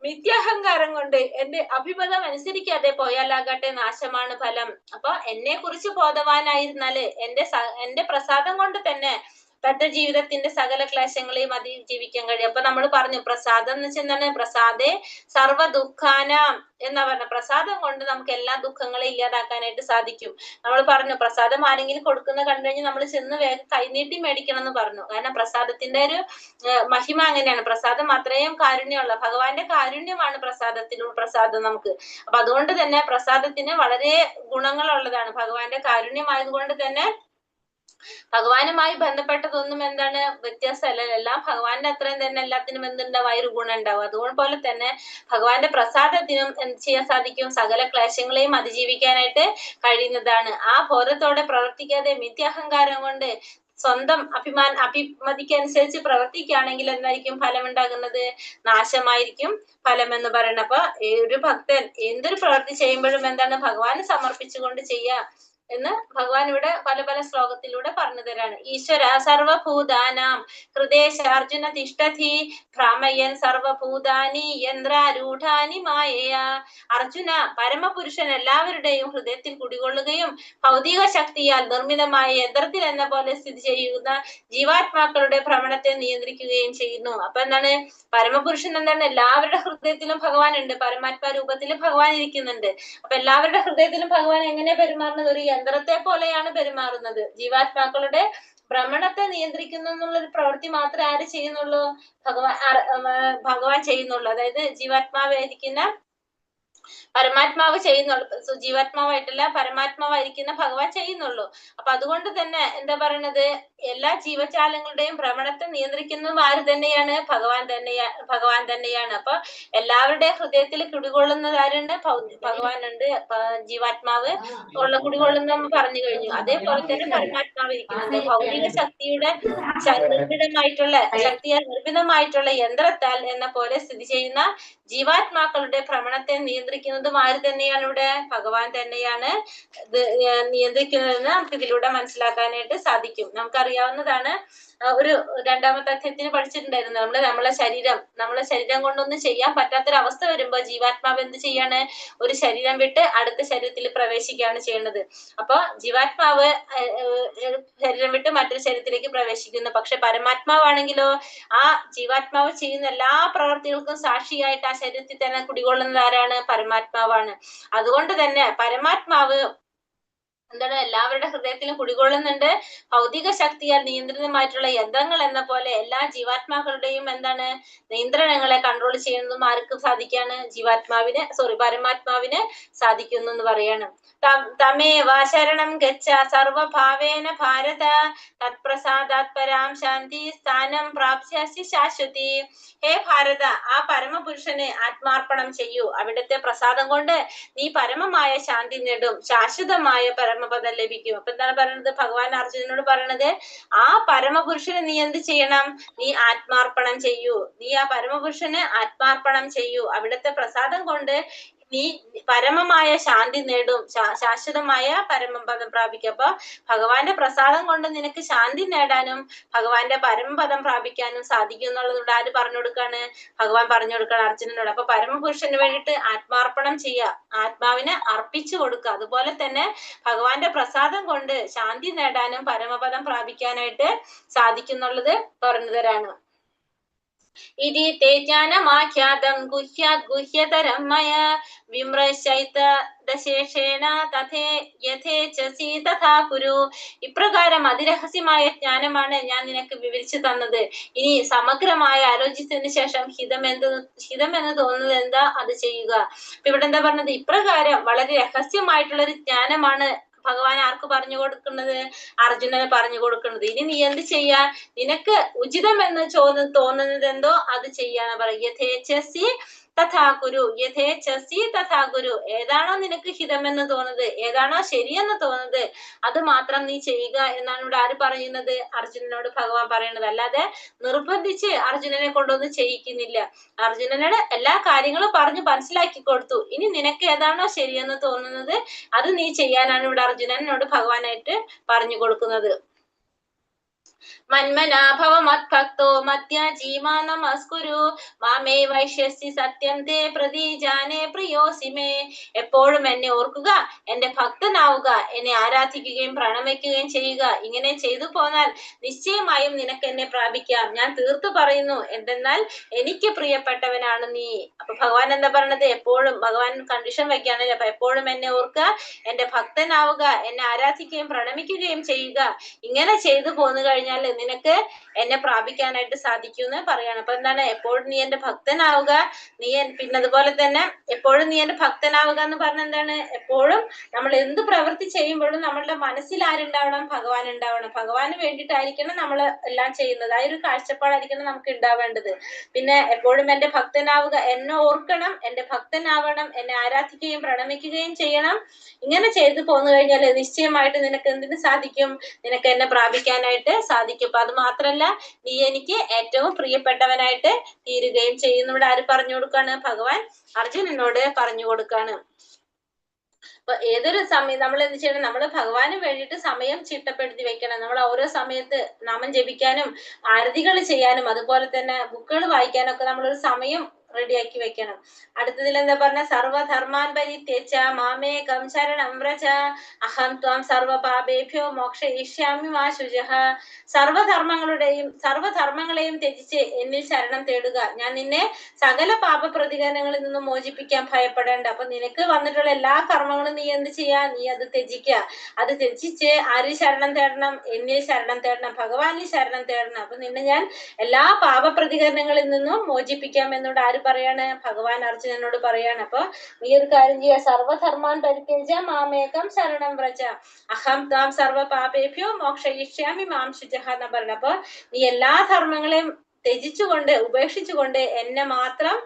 മിഥ്യാഹങ്കാരം കൊണ്ട് എന്റെ അഭിമതം അനുസരിക്കാതെ പോയാലാകട്ടെ നാശമാണ് ഫലം. അപ്പൊ എന്നെ കുറിച്ച് ബോധവാനായിരുന്നാല് എന്റെ പ്രസാദം കൊണ്ട് തന്നെ ജീവിതത്തിന്റെ സകല ക്ലേശങ്ങളെയും അതിജീവിക്കാൻ കഴിയും. അപ്പൊ നമ്മൾ പറഞ്ഞു പ്രസാദം എന്ന് വെച്ചാൽ എന്താണ്, പ്രസാദേ സർവ ദുഃഖാനാം എന്നാ പറഞ്ഞ, പ്രസാദം കൊണ്ട് നമുക്ക് എല്ലാ ദുഃഖങ്ങളെ ഇല്ലാതാക്കാനായിട്ട് സാധിക്കും. നമ്മൾ പറഞ്ഞു പ്രസാദം ആരെങ്കിലും കൊടുക്കുന്ന കണ്ടു കഴിഞ്ഞാൽ നമ്മൾ ചെന്ന് വേഗം കൈനീട്ടി മേടിക്കണം എന്ന് പറഞ്ഞു. കാരണം പ്രസാദത്തിന്റെ ഒരു മഹിമ അങ്ങനെയാണ്. പ്രസാദം അത്രയും കാരുണ്യമുള്ള, ഭഗവാന്റെ കാരുണ്യമാണ് പ്രസാദം നമുക്ക്. അപ്പൊ അതുകൊണ്ട് തന്നെ പ്രസാദത്തിന് വളരെ ഗുണങ്ങളുള്ളതാണ്. ഭഗവാന്റെ കാരുണ്യമായതുകൊണ്ട് തന്നെ ഭഗവാനുമായി ബന്ധപ്പെട്ടതൊന്നും എന്താണ് വ്യത്യാസമല്ല, എല്ലാം ഭഗവാന്റെ അത്രയും തന്നെ എല്ലാത്തിനും എന്തുണ്ടാവും, ഒരു ഗുണം ഉണ്ടാവും. അതുപോലെ തന്നെ ഭഗവാന്റെ പ്രസാദത്തിനും എന്ത് ചെയ്യാൻ സാധിക്കും, സകല ക്ലേശങ്ങളെയും അതിജീവിക്കാനായിട്ട് കഴിയുന്നതാണ്. ആ ബോധത്തോടെ പ്രവർത്തിക്കാതെ മിഥ്യാഹങ്കാരം കൊണ്ട് സ്വന്തം അഭിമതിക്കനുസരിച്ച് പ്രവർത്തിക്കുകയാണെങ്കിൽ എന്തായിരിക്കും ഫലം ഉണ്ടാകുന്നത്, നാശമായിരിക്കും ഫലം എന്ന് പറയുന്നത്. അപ്പൊ ഒരു ഭക്തൻ എന്തൊരു പ്രവൃത്തി ചെയ്യുമ്പോഴും എന്താണ്, ഭഗവാന് സമർപ്പിച്ചുകൊണ്ട് ചെയ്യുക എന്ന് ഭഗവാൻ ഇവിടെ പല പല ശ്ലോകത്തിലൂടെ പറഞ്ഞു തരാണ്. ഈശ്വര സർവഭൂതാനാം ഹൃദയശാർജുന തിഷ്ഠതി ഭ്രാമയൻ സർവഭൂതാനി യന്ത്രാരൂഢാനി മായയാ. അർജുന, പരമപുരുഷൻ എല്ലാവരുടെയും ഹൃദയത്തിൽ കുടികൊള്ളുകയും ഭൗതിക ശക്തിയാൽ നിർമ്മിതമായ യന്ത്രത്തിൽ എന്ന പോലെ സ്ഥിതി ചെയ്യുന്ന ജീവാത്മാക്കളുടെ ഭ്രമണത്തെ നിയന്ത്രിക്കുകയും ചെയ്യുന്നു. അപ്പൊ എന്താണ്, പരമപുരുഷൻ എന്താണ്, എല്ലാവരുടെ ഹൃദയത്തിലും ഭഗവാൻ ഉണ്ട്, പരമാത്മാ രൂപത്തിൽ ഭഗവാൻ ഇരിക്കുന്നുണ്ട്. അപ്പൊ എല്ലാവരുടെ ഹൃദയത്തിലും ഭഗവാൻ എങ്ങനെ പെരുമാറുന്നത്, ഒരു യന്ത്രത്തെ പോലെയാണ് പെരുമാറുന്നത്. ജീവാത്മാക്കളുടെ ഭ്രമണത്തെ നിയന്ത്രിക്കുന്നു എന്നുള്ളൊരു പ്രവൃത്തി മാത്രമേ ആര് ചെയ്യുന്നുള്ളൂ, ഭഗവാൻ ചെയ്യുന്നുള്ളൂ. അതായത് ജീവാത്മാവായിരിക്കുന്ന പരമാത്മാവ് ചെയ്യുന്നുള്ളൂ, ജീവാത്മാവായിട്ടല്ല പരമാത്മാവായിരിക്കുന്ന ഭഗവാൻ ചെയ്യുന്നുള്ളൂ. അപ്പൊ അതുകൊണ്ട് തന്നെ എന്താ പറയണത്, എല്ലാ ജീവജാലങ്ങളുടെയും ഭ്രമണത്തെ നിയന്ത്രിക്കുന്നതും ആര് തന്നെയാണ്, ഭഗവാൻ തന്നെയാണ്. അപ്പൊ എല്ലാവരുടെ ഹൃദയത്തിൽ കുടികൊള്ളുന്നത് ആരുണ്ട്, ഭഗവാനുണ്ട്. ജീവാത്മാവ് കുടികൊള്ളുന്ന പറഞ്ഞു കഴിഞ്ഞു. അതേപോലെ തന്നെ പരമാത്മാവ് ഇരിക്കുന്നുണ്ട്. ഭൗതിക ശക്തിയാൽ നിർമ്മിതമായിട്ടുള്ള യന്ത്രത്താൽ എന്ന പോലെ സ്ഥിതി ചെയ്യുന്ന ജീവാത്മാക്കളുടെ ഭ്രമണത്തെ നിയന്ത്രിക്കുന്നതും ആര് തന്നെയാണ്, ഇവിടെ ഭഗവാൻ തന്നെയാണ് നിയന്ത്രിക്കുന്നതെന്ന് നമുക്ക് ഇതിലൂടെ മനസ്സിലാക്കാനായിട്ട് സാധിക്കും. നമുക്കറിയാവുന്നതാണ്, ഒരു രണ്ടാമത്തെ അധ്യായത്തിന് പഠിച്ചിട്ടുണ്ടായിരുന്നു, നമ്മളെ ശരീരം കൊണ്ടൊന്നും ചെയ്യാൻ പറ്റാത്തൊരവസ്ഥ വരുമ്പോ ജീവാത്മാവ് എന്ത് ചെയ്യാണ്, ഒരു ശരീരം വിട്ട് അടുത്ത ശരീരത്തിൽ പ്രവേശിക്കുകയാണ് ചെയ്യുന്നത്. അപ്പൊ ജീവാത്മാവ് ശരീരം വിട്ട് മറ്റൊരു ശരീരത്തിലേക്ക് പ്രവേശിക്കുന്നു. പക്ഷെ പരമാത്മാവാണെങ്കിലോ ആ ജീവാത്മാവ് ചെയ്യുന്ന എല്ലാ പ്രവർത്തികൾക്കും സാക്ഷിയായിട്ട് ആ ശരീരത്തിൽ തന്നെ കുടികൊള്ളുന്നത് ആരാണ്, പരമാത്മാവാണ്. അതുകൊണ്ട് തന്നെ പരമാത്മാവ് എന്താണ് എല്ലാവരുടെ ഹൃദയത്തിലും കുടികൊള്ളുന്നുണ്ട്. ഭൗതിക ശക്തിയാൽ നിയന്ത്രിതമായിട്ടുള്ള യന്ത്രങ്ങൾ എന്ന പോലെ എല്ലാ ജീവാത്മാക്കളുടെയും എന്താണ് നിയന്ത്രണങ്ങളെ കൺട്രോൾ ചെയ്യുന്നതും ആർക്കും സാധിക്കാണ്? പരമാത്മാവിന് സാധിക്കുന്നു എന്ന് പറയാണ്. തമേവ ശരണം ഗച്ഛ സർവഭാവേന ഭാരത തത്പ്രസാദാത് പരാം ശാന്തി സ്ഥാനം പ്രാപ്സ്യസി ശാശ്വതി. ഹേ ഭാരത, ആ പരമപുരുഷന് ആത്മാർപ്പണം ചെയ്യൂ. അവിടുത്തെ പ്രസാദം കൊണ്ട് നീ പരമമായ ശാന്തി നേടും, ശാശ്വതമായ പരമപദം ലഭിക്കും. അപ്പൊ എന്താണ് പറയുന്നത്? ഭഗവാൻ അർജുനനോട് പറയണത്, ആ പരമപുരുഷന് നീ എന്ത് ചെയ്യണം? നീ ആത്മാർപ്പണം ചെയ്യൂ. നീ ആ പരമപുരുഷന് ആത്മാർപ്പണം ചെയ്യൂ. അവിടുത്തെ പ്രസാദം കൊണ്ട് നീ പരമമായ ശാന്തി നേടും, ശാശ്വതമായ പരമപദം പ്രാപിക്കും. അപ്പൊ ഭഗവാന്റെ പ്രസാദം കൊണ്ട് നിനക്ക് ശാന്തി നേടാനും ഭഗവാന്റെ പരമപദം പ്രാപിക്കാനും സാധിക്കും എന്നുള്ളത് ആര് പറഞ്ഞു കൊടുക്കാണ്? ഭഗവാൻ പറഞ്ഞു കൊടുക്കാണ് അർജുനനോട്. അപ്പൊ പരമപുരുഷന് വേണ്ടിയിട്ട് ആത്മാർപ്പണം ചെയ്യുക, ആത്മാവിനെ അർപ്പിച്ചു കൊടുക്കുക. അതുപോലെ തന്നെ ഭഗവാന്റെ പ്രസാദം കൊണ്ട് ശാന്തി നേടാനും പരമപദം പ്രാപിക്കാനായിട്ട് സാധിക്കുന്നുള്ളത് പറഞ്ഞു തരാണ്. ഇതി തേ ജ്ഞാനമാഖ്യാതം ഗുഹ്യാത് ഗുഹ്യതരം മയ വിമ്രശൈതശേഷേണ തഥേ യഥേച്ഛസി തഥാ കുരു. ഇപ്രകാരം അതിരഹസ്യമായ ജ്ഞാനമാണ് ഞാൻ നിനക്ക് വിവരിച്ചു തന്നത്. ഇനി സമഗ്രമായി ആലോചിച്ചതിന് ശേഷം ഹിതമെന്ന് തോന്നുന്നത് എന്താ അത് ചെയ്യുക. അപ്പൊ ഇവിടെ എന്താ പറഞ്ഞത്? ഇപ്രകാരം വളരെ രഹസ്യമായിട്ടുള്ള ഒരു ജ്ഞാനമാണ് ഭഗവാൻ ആർക്ക് പറഞ്ഞു കൊടുക്കുന്നത്? അർജുനന് പറഞ്ഞു കൊടുക്കുന്നത്. ഇനി നീ എന്ത് ചെയ്യാ? നിനക്ക് ഉചിതമെന്ന് തോന്നുന്നത് എന്തോ അത് ചെയ്യാന്ന് പറയും. യഥേച്ഛസി തഥാ കുരു, യഥേച്ഛസി തഥാ കുരു. ഏതാണോ നിനക്ക് ഹിതമെന്ന് തോന്നുന്നത്, ഏതാണോ ശരിയെന്ന് തോന്നുന്നത് അത് മാത്രം നീ ചെയ്യുക എന്നാണ് ഇവിടെ ആര് പറയുന്നത്? അർജുനനോട് ഭഗവാൻ പറയുന്നത്. അല്ലാതെ നിർബന്ധിച്ച് അർജുനനെ കൊണ്ടൊന്നും ചെയ്യിക്കുന്നില്ല. അർജുനനോട് എല്ലാ കാര്യങ്ങളും പറഞ്ഞു മനസ്സിലാക്കി കൊടുത്തു. ഇനി നിനക്ക് ഏതാണോ ശരിയെന്ന് തോന്നുന്നത് അത് നീ ചെയ്യാനാണ് ഇവിടെ അർജുനനോട് ഭഗവാനായിട്ട് പറഞ്ഞു കൊടുക്കുന്നത്. മന്മനാഭവ മദ്ഭക്തോ മദ്യാജീമാ നമസ്കുരു മാമേ വൈശ്യസി സത്യം തേ പ്രതീജാനേ പ്രിയോസി മേ. എപ്പോഴും എന്നെ ഓർക്കുക, എന്റെ ഭക്തനാവുക, എന്നെ ആരാധിക്കുകയും പ്രണമിക്കുകയും ചെയ്യുക. ഇങ്ങനെ ചെയ്തു പോന്നാൽ നിശ്ചയമായും നിനക്ക് എന്നെ പ്രാപിക്കാം. ഞാൻ തീർത്തു പറയുന്നു, എന്തെന്നാൽ എനിക്ക് പ്രിയപ്പെട്ടവനാണ് നീ. അപ്പൊ ഭഗവാൻ എന്താ പറയണത്? എപ്പോഴും ഭഗവാൻ കണ്ടീഷൻ വെക്കുകയാണല്ലോ. അപ്പൊ എപ്പോഴും എന്നെ ഓർക്കുക, എന്റെ ഭക്തനാവുക, എന്നെ ആരാധിക്കുകയും പ്രണമിക്കുകയും ചെയ്യുക. ഇങ്ങനെ ചെയ്തു പോന്നു കഴിഞ്ഞാൽ നിനക്ക് എന്നെ പ്രാപിക്കാനായിട്ട് സാധിക്കും എന്ന് പറയാണ്. അപ്പൊ എന്താണ്? എപ്പോഴും നീ എന്റെ ഭക്തനാവുക, പിന്നെ അതുപോലെ തന്നെ എപ്പോഴും നീ എന്റെ ഭക്തനാവുക എന്ന് പറഞ്ഞ എന്താണ്? എപ്പോഴും നമ്മൾ എന്ത് പ്രവൃത്തി ചെയ്യുമ്പോഴും നമ്മളുടെ മനസ്സിൽ ആരുണ്ടാവണം? ഭഗവാൻ ഉണ്ടാവണം. ഭഗവാന് വേണ്ടിയിട്ടായിരിക്കണം നമ്മൾ എല്ലാം ചെയ്യുന്നത്. ആ ഒരു കാഴ്ചപ്പാടായിരിക്കണം നമുക്ക് ഉണ്ടാവേണ്ടത്. പിന്നെ എപ്പോഴും എന്റെ ഭക്തനാവുക, എന്നെ ഓർക്കണം, എന്റെ ഭക്തനാവണം, എന്നെ ആരാധിക്കുകയും പ്രണമിക്കുകയും ചെയ്യണം. ഇങ്ങനെ ചെയ്തു പോന്നു കഴിഞ്ഞാൽ നിശ്ചയമായിട്ട് നിനക്ക് എന്തിനു സാധിക്കും? നിനക്ക് എന്നെ പ്രാപിക്കാനായിട്ട് സാധിക്കും. അപ്പൊ അത് മാത്രല്ല, നീ എനിക്ക് ഏറ്റവും പ്രിയപ്പെട്ടവനായിട്ട് തീരുകയും ചെയ്യുന്നു. ഇവിടെ ആര് പറഞ്ഞു കൊടുക്കാണ്? ഭഗവാൻ അർജുനനോട് പറഞ്ഞു കൊടുക്കാണ്. അപ്പൊ ഏതൊരു സമയം നമ്മൾ എന്ത് ചെയ്യണം? നമ്മൾ ഭഗവാന് വേണ്ടിയിട്ട് സമയം ചിട്ടപ്പെടുത്തി വെക്കണം. നമ്മൾ ഓരോ സമയത്ത് നാമം ജപിക്കാനും ആരതികൾ ചെയ്യാനും അതുപോലെ തന്നെ ബുക്കുകൾ വായിക്കാനും ഒക്കെ നമ്മളൊരു സമയം റെഡിയാക്കി വെക്കണം. അടുത്തതിൽ എന്താ പറഞ്ഞ? സർവധർമാൻ പരിത്യജ മാമേകം ശരണം വ്രജ അഹം ത്വാം സർവപാപേഭ്യോ മോക്ഷയിഷ്യാമി മാ ശുചഃ. സർവധർമ്മങ്ങളെയും ത്യജിച്ച് എന്നിൽ ശരണം തേടുക. ഞാൻ നിന്നെ സകല പാപ പ്രതികരണങ്ങളിൽ നിന്നും മോചിപ്പിക്കാൻ ഭയപ്പെടേണ്ട. അപ്പൊ നിനക്ക് വന്നിട്ടുള്ള എല്ലാ കർമ്മങ്ങളും നീ എന്ത് ചെയ്യാ? നീ അത് ത്യജിക്കുക. അത് ത്യജിച്ച് ആര് ശരണം തേടണം? എന്നിൽ ശരണം തേടണം, ഭഗവാനിൽ ശരണം തേടണം. അപ്പൊ നിന്നെ ഞാൻ എല്ലാ പാപ പ്രതികരണങ്ങളിൽ നിന്നും മോചിപ്പിക്കാം എന്നോട് ആര് പറയാണ്? ഭഗവാൻ അർജുനനോട് പറയാണ്. അപ്പൊ നീ ഒരു കാര്യം ചെയ്യുക, സർവധർമാൻ പരിത്യജ മാമേകം ശരണം വ്രജ അഹം ത്വാം സർവ പാപേഭ്യോ മോക്ഷയിഷ്യാമി മാം ശുചഃ എന്ന് പറയുന്നത്. അപ്പൊ നീ എല്ലാ ധർമ്മങ്ങളെയും ത്യജിച്ചുകൊണ്ട് ഉപേക്ഷിച്ചുകൊണ്ട് എന്നെ മാത്രം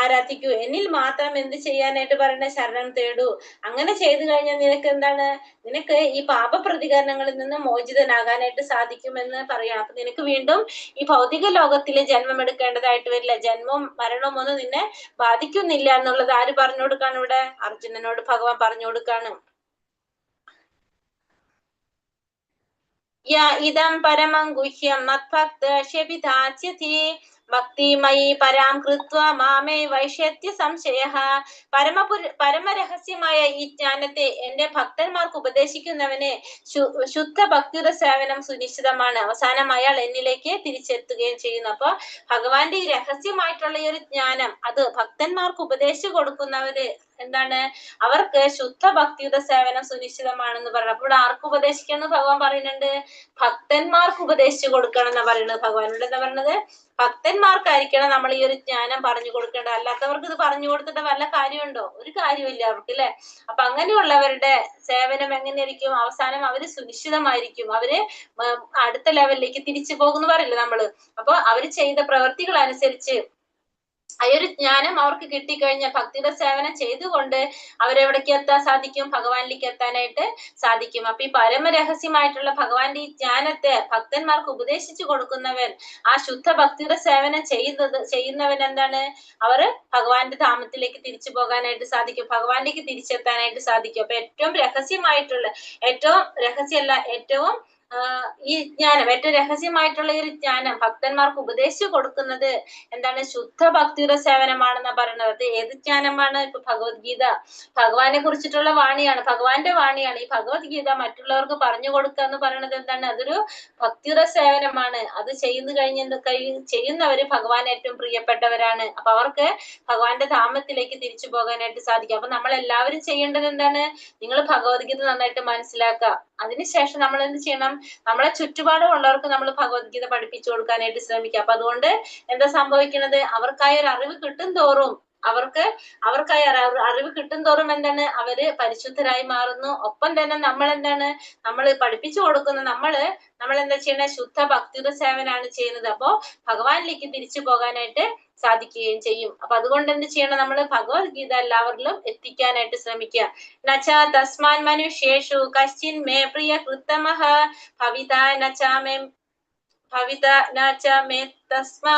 ആരാധിക്കൂ, എന്നിൽ മാത്രം എന്ത് ചെയ്യാനായിട്ട് പറയണ? ശരണം തേടൂ. അങ്ങനെ ചെയ്തു കഴിഞ്ഞാൽ നിനക്ക് എന്താണ്? നിനക്ക് ഈ പാപ പ്രതികരണങ്ങളിൽ നിന്ന് മോചിതനാകാനായിട്ട് സാധിക്കുമെന്ന് പറയാം. അപ്പൊ നിനക്ക് വീണ്ടും ഈ ഭൗതിക ലോകത്തില് ജന്മം എടുക്കേണ്ടതായിട്ട് വരില്ല. ജന്മവും മരണവും ഒന്നും നിന്നെ ബാധിക്കുന്നില്ല എന്നുള്ളത് ആര് പറഞ്ഞു കൊടുക്കാണ്? ഇവിടെ അർജുനനോട് ഭഗവാൻ പറഞ്ഞു കൊടുക്കാണ്. ഇദം പരമം ഗുഹ്യം മദ്ഭക്ത ശപിതാച്യതി ഭക്തിമയി പരാം കൃത്വ മാമേ വൈഷ്യത്യ സംശയഃ. പരമരഹസ്യമായ ഈ ജ്ഞാനത്തെ എന്റെ ഭക്തന്മാർക്ക് ഉപദേശിക്കുന്നവന് ശുദ്ധ ഭക്തിയുടെ സേവനം സുനിശ്ചിതമാണ്. അവസാനം അയാൾ എന്നിലേക്ക് തിരിച്ചെത്തുകയും ചെയ്യുന്നു. അപ്പൊ ഭഗവാന്റെ ഈ രഹസ്യമായിട്ടുള്ള ഈ ഒരു ജ്ഞാനം അത് ഭക്തന്മാർക്ക് ഉപദേശിച്ചു കൊടുക്കുന്നവര് എന്താണ് അവർക്ക് ശുദ്ധ ഭക്തിയുടെ സേവനം സുനിശ്ചിതമാണെന്ന് പറയുന്നത്. അപ്പോൾ ആർക്ക് ഉപദേശിക്കണം ഭഗവാൻ പറയുന്നുണ്ട്? ഭക്തന്മാർക്ക് ഉപദേശിച്ചു കൊടുക്കണം എന്നാ പറയുന്നത്. ഭഗവാനോട് എന്താ പറയുന്നത്? ഭക്തന്മാർക്കായിരിക്കണം നമ്മൾ ഈ ഒരു ജ്ഞാനം പറഞ്ഞു കൊടുക്കേണ്ടത്. അല്ലാത്തവർക്ക് ഇത് പറഞ്ഞു കൊടുത്തിട്ട് വല്ല കാര്യമുണ്ടോ? ഒരു കാര്യമില്ല അവർക്ക്, അല്ലെ? അപ്പൊ അങ്ങനെയുള്ളവരുടെ സേവനം എങ്ങനെയായിരിക്കും? അവസാനം അവര് സുനിശ്ചിതമായിരിക്കും. അവര് അടുത്ത ലെവലിലേക്ക് തിരിച്ചു പോകുന്നു പറയില്ല നമ്മള്. അപ്പൊ അവര് ചെയ്ത പ്രവൃത്തികൾ അനുസരിച്ച് ആ ഒരു ജ്ഞാനം അവർക്ക് കിട്ടിക്കഴിഞ്ഞാൽ ഭക്തിയുടെ സേവനം ചെയ്തുകൊണ്ട് അവരെവിടേക്ക് എത്താൻ സാധിക്കും? ഭഗവാനിലേക്ക് എത്താനായിട്ട് സാധിക്കും. അപ്പൊ ഈ പരമരഹസ്യമായിട്ടുള്ള ഭഗവാന്റെ ഈ ജ്ഞാനത്തെ ഭക്തന്മാർക്ക് ഉപദേശിച്ചു കൊടുക്കുന്നവൻ, ആ ശുദ്ധ ഭക്തിയുടെ സേവനം ചെയ്യുന്നവൻ എന്താണ്? അവർ ഭഗവാന്റെ ധാമത്തിലേക്ക് തിരിച്ചു പോകാനായിട്ട് സാധിക്കും, ഭഗവാനിലേക്ക് തിരിച്ചെത്താനായിട്ട് സാധിക്കും. അപ്പൊ ഏറ്റവും രഹസ്യമായിട്ടുള്ള, ഏറ്റവും രഹസ്യമല്ല, ഏറ്റവും ഈ ജ്ഞാനം, ഏറ്റവും രഹസ്യമായിട്ടുള്ള ഈ ഒരു ജ്ഞാനം ഭക്തന്മാർക്ക് ഉപദേശിച്ചു കൊടുക്കുന്നത് എന്താണ്? ശുദ്ധ ഭക്തിയുടെ സേവനമാണെന്നാ പറയുന്നത്. അത് ഏത് ജ്ഞാനമാണ്? ഇപ്പൊ ഭഗവത്ഗീത ഭഗവാനെ കുറിച്ചിട്ടുള്ള വാണിയാണ്, ഭഗവാന്റെ വാണിയാണ്. ഈ ഭഗവത്ഗീത മറ്റുള്ളവർക്ക് പറഞ്ഞു കൊടുക്കുക എന്ന് പറയുന്നത് എന്താണ്? അതൊരു ഭക്തിയുടെ സേവനമാണ്. അത് ചെയ്യുന്നവര് ഭഗവാൻ ഏറ്റവും പ്രിയപ്പെട്ടവരാണ്. അപ്പൊ അവർക്ക് ഭഗവാന്റെ ധാമത്തിലേക്ക് തിരിച്ചു പോകാനായിട്ട് സാധിക്കും. അപ്പൊ നമ്മൾ എല്ലാവരും ചെയ്യേണ്ടത് എന്താണ്? നിങ്ങൾ ഭഗവത്ഗീത നന്നായിട്ട് മനസ്സിലാക്കുക. അതിനുശേഷം നമ്മൾ എന്ത് ചെയ്യണം? നമ്മളെ ചുറ്റുപാടുമുള്ളവർക്ക് നമ്മൾ ഭഗവത്ഗീത പഠിപ്പിച്ചു കൊടുക്കാനായിട്ട് ശ്രമിക്കുക. അപ്പൊ അതുകൊണ്ട് എന്താ സംഭവിക്കുന്നത്? അവർക്കായ ഒരു അറിവ് കിട്ടും തോറും, അവർക്കായ അറിവ് കിട്ടും തോറും എന്താണ്? അവര് പരിശുദ്ധരായി മാറുന്നു. ഒപ്പം തന്നെ നമ്മൾ എന്താണ്? നമ്മൾ പഠിപ്പിച്ചു കൊടുക്കുന്ന നമ്മൾ എന്താ ചെയ്യണ? ശുദ്ധ ഭക്തിയുടെ സേവനാണ് ചെയ്യുന്നത്. അപ്പോ ഭഗവാനിലേക്ക് തിരിച്ചു പോകാനായിട്ട് സാധിക്കുകയും ചെയ്യും. അപ്പൊ അതുകൊണ്ട് എന്ത് ചെയ്യണം? നമ്മൾ ഭഗവത്ഗീത എല്ലാവരിലും എത്തിക്കാനായിട്ട് ശ്രമിക്കുക. നച്ച തസ്മാൻ മനുഷ്യേഷു കശ്ചിൻ മേ പ്രിയ കൃത്തമഃ ഭവിത നച്ച മേ തസ്മാ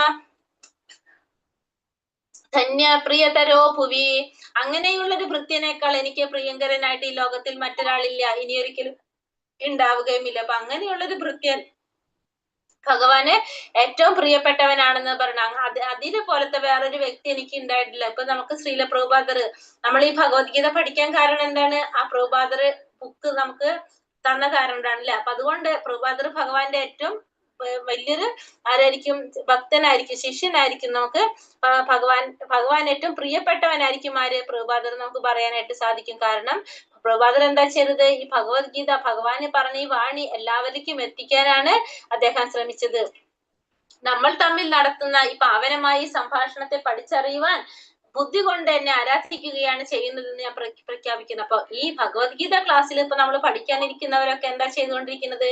ധന്യ പ്രിയതരോ ഭുവി. അങ്ങനെയുള്ളൊരു ഭൃത്യനേക്കാൾ എനിക്ക് പ്രിയങ്കരനായിട്ട് ഈ ലോകത്തിൽ മറ്റൊരാളില്ല, ഇനിയൊരിക്കലും ഉണ്ടാവുകയുമില്ല. അപ്പൊ അങ്ങനെയുള്ളൊരു ഭൃത്യൻ ഭഗവാന് ഏറ്റവും പ്രിയപ്പെട്ടവനാണെന്ന് പറഞ്ഞു. അതിനെ പോലത്തെ വേറൊരു വ്യക്തി എനിക്ക് ഉണ്ടായിട്ടില്ല. ഇപ്പൊ നമുക്ക് ശ്രീല പ്രഭുപാദർ, നമ്മൾ ഈ ഭഗവത്ഗീത പഠിക്കാൻ കാരണം എന്താണ്? ആ പ്രഭുപാദർ ബുക്ക് നമുക്ക് തന്ന കാരണം കൊണ്ടാണല്ലേ. അപ്പൊ അതുകൊണ്ട് പ്രഭുപാദർ ഭഗവാന്റെ ഏറ്റവും വലിയൊരു ആരായിരിക്കും? ഭക്തനായിരിക്കും, ശിഷ്യനായിരിക്കും. നമുക്ക് ഭഗവാൻ ഏറ്റവും പ്രിയപ്പെട്ടവനായിരിക്കും ആര്? പ്രഭുപാദർ നമുക്ക് പറയാനായിട്ട് സാധിക്കും. കാരണം പ്രഭുപാദർ എന്താ ചെയ്തത്? ഈ ഭഗവത്ഗീത ഭഗവാന് പറഞ്ഞ ഈ വാണി എല്ലാവർക്കും എത്തിക്കാനാണ് അദ്ദേഹം ശ്രമിച്ചത്. നമ്മൾ തമ്മിൽ നടത്തുന്ന ഈ പാവനമായ സംഭാഷണത്തെ പഠിച്ചറിയുവാൻ ബുദ്ധി കൊണ്ട് എന്നെ ആരാധിക്കുകയാണ് ചെയ്യുന്നതെന്ന് ഞാൻ പ്രഖ്യാപിക്കുന്നു. അപ്പൊ ഈ ഭഗവത്ഗീത ക്ലാസ്സിൽ ഇപ്പൊ നമ്മൾ പഠിക്കാനിരിക്കുന്നവരൊക്കെ എന്താ ചെയ്തുകൊണ്ടിരിക്കുന്നത്?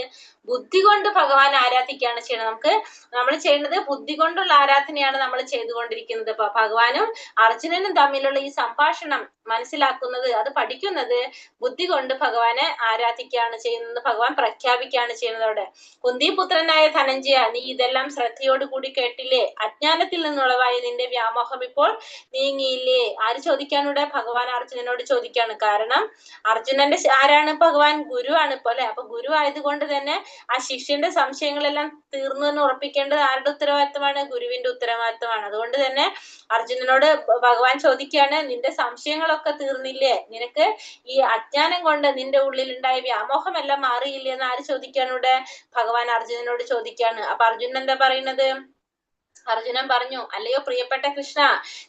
ബുദ്ധി കൊണ്ട് ഭഗവാൻ ആരാധിക്കുകയാണ് ചെയ്യുന്നത്. നമ്മൾ ചെയ്യുന്നത് ബുദ്ധി കൊണ്ടുള്ള ആരാധനയാണ് നമ്മൾ ചെയ്തുകൊണ്ടിരിക്കുന്നത്. അപ്പൊ ഭഗവാനും അർജുനനും തമ്മിലുള്ള ഈ സംഭാഷണം മനസ്സിലാക്കുന്നത്, അത് പഠിക്കുന്നത് ബുദ്ധി കൊണ്ട് ഭഗവാനെ ആരാധിക്കുകയാണ് ചെയ്യുന്നത്, ഭഗവാൻ പ്രഖ്യാപിക്കുകയാണ് ചെയ്യുന്നതോടെ. കുന്തിപുത്രനായ ധനഞ്ജയ, നീ ഇതെല്ലാം ശ്രദ്ധയോടുകൂടി കേട്ടില്ലേ? അജ്ഞാനത്തിൽ നിന്നുളവായ നിന്റെ വ്യാമോഹം ഇപ്പോൾ നീങ്ങിയില്ലേ? ആര് ചോദിക്കാനൂടെ? ഭഗവാൻ അർജുനനോട് ചോദിക്കാണ്. കാരണം അർജുനന്റെ ആരാണ്? ഭഗവാൻ ഗുരുവാണ് ഇപ്പൊ, അല്ലെ? അപ്പൊ ഗുരു ആയതുകൊണ്ട് തന്നെ ആ ശിഷ്യന്റെ സംശയങ്ങളെല്ലാം തീർന്നു എന്ന് ഉറപ്പിക്കേണ്ടത് ആരുടെ ഉത്തരവാദിത്തമാണ്? ഗുരുവിന്റെ ഉത്തരവാദിത്തമാണ്. അതുകൊണ്ട് തന്നെ അർജുനനോട് ഭഗവാൻ ചോദിക്കുകയാണ്, നിന്റെ സംശയങ്ങളൊക്കെ തീർന്നില്ലേ? നിനക്ക് ഈ അജ്ഞാനം കൊണ്ട് നിന്റെ ഉള്ളിൽ ഉണ്ടായ വ്യാമോഹം എല്ലാം മാറിയില്ലേ എന്ന് ആര് ചോദിക്കാനൂടെ? ഭഗവാൻ അർജുനനോട് ചോദിക്കാണ്. അപ്പൊ അർജുനൻ എന്താ പറയുന്നത്? അർജുനൻ പറഞ്ഞു, അല്ലയോ പ്രിയപ്പെട്ട കൃഷ്ണ,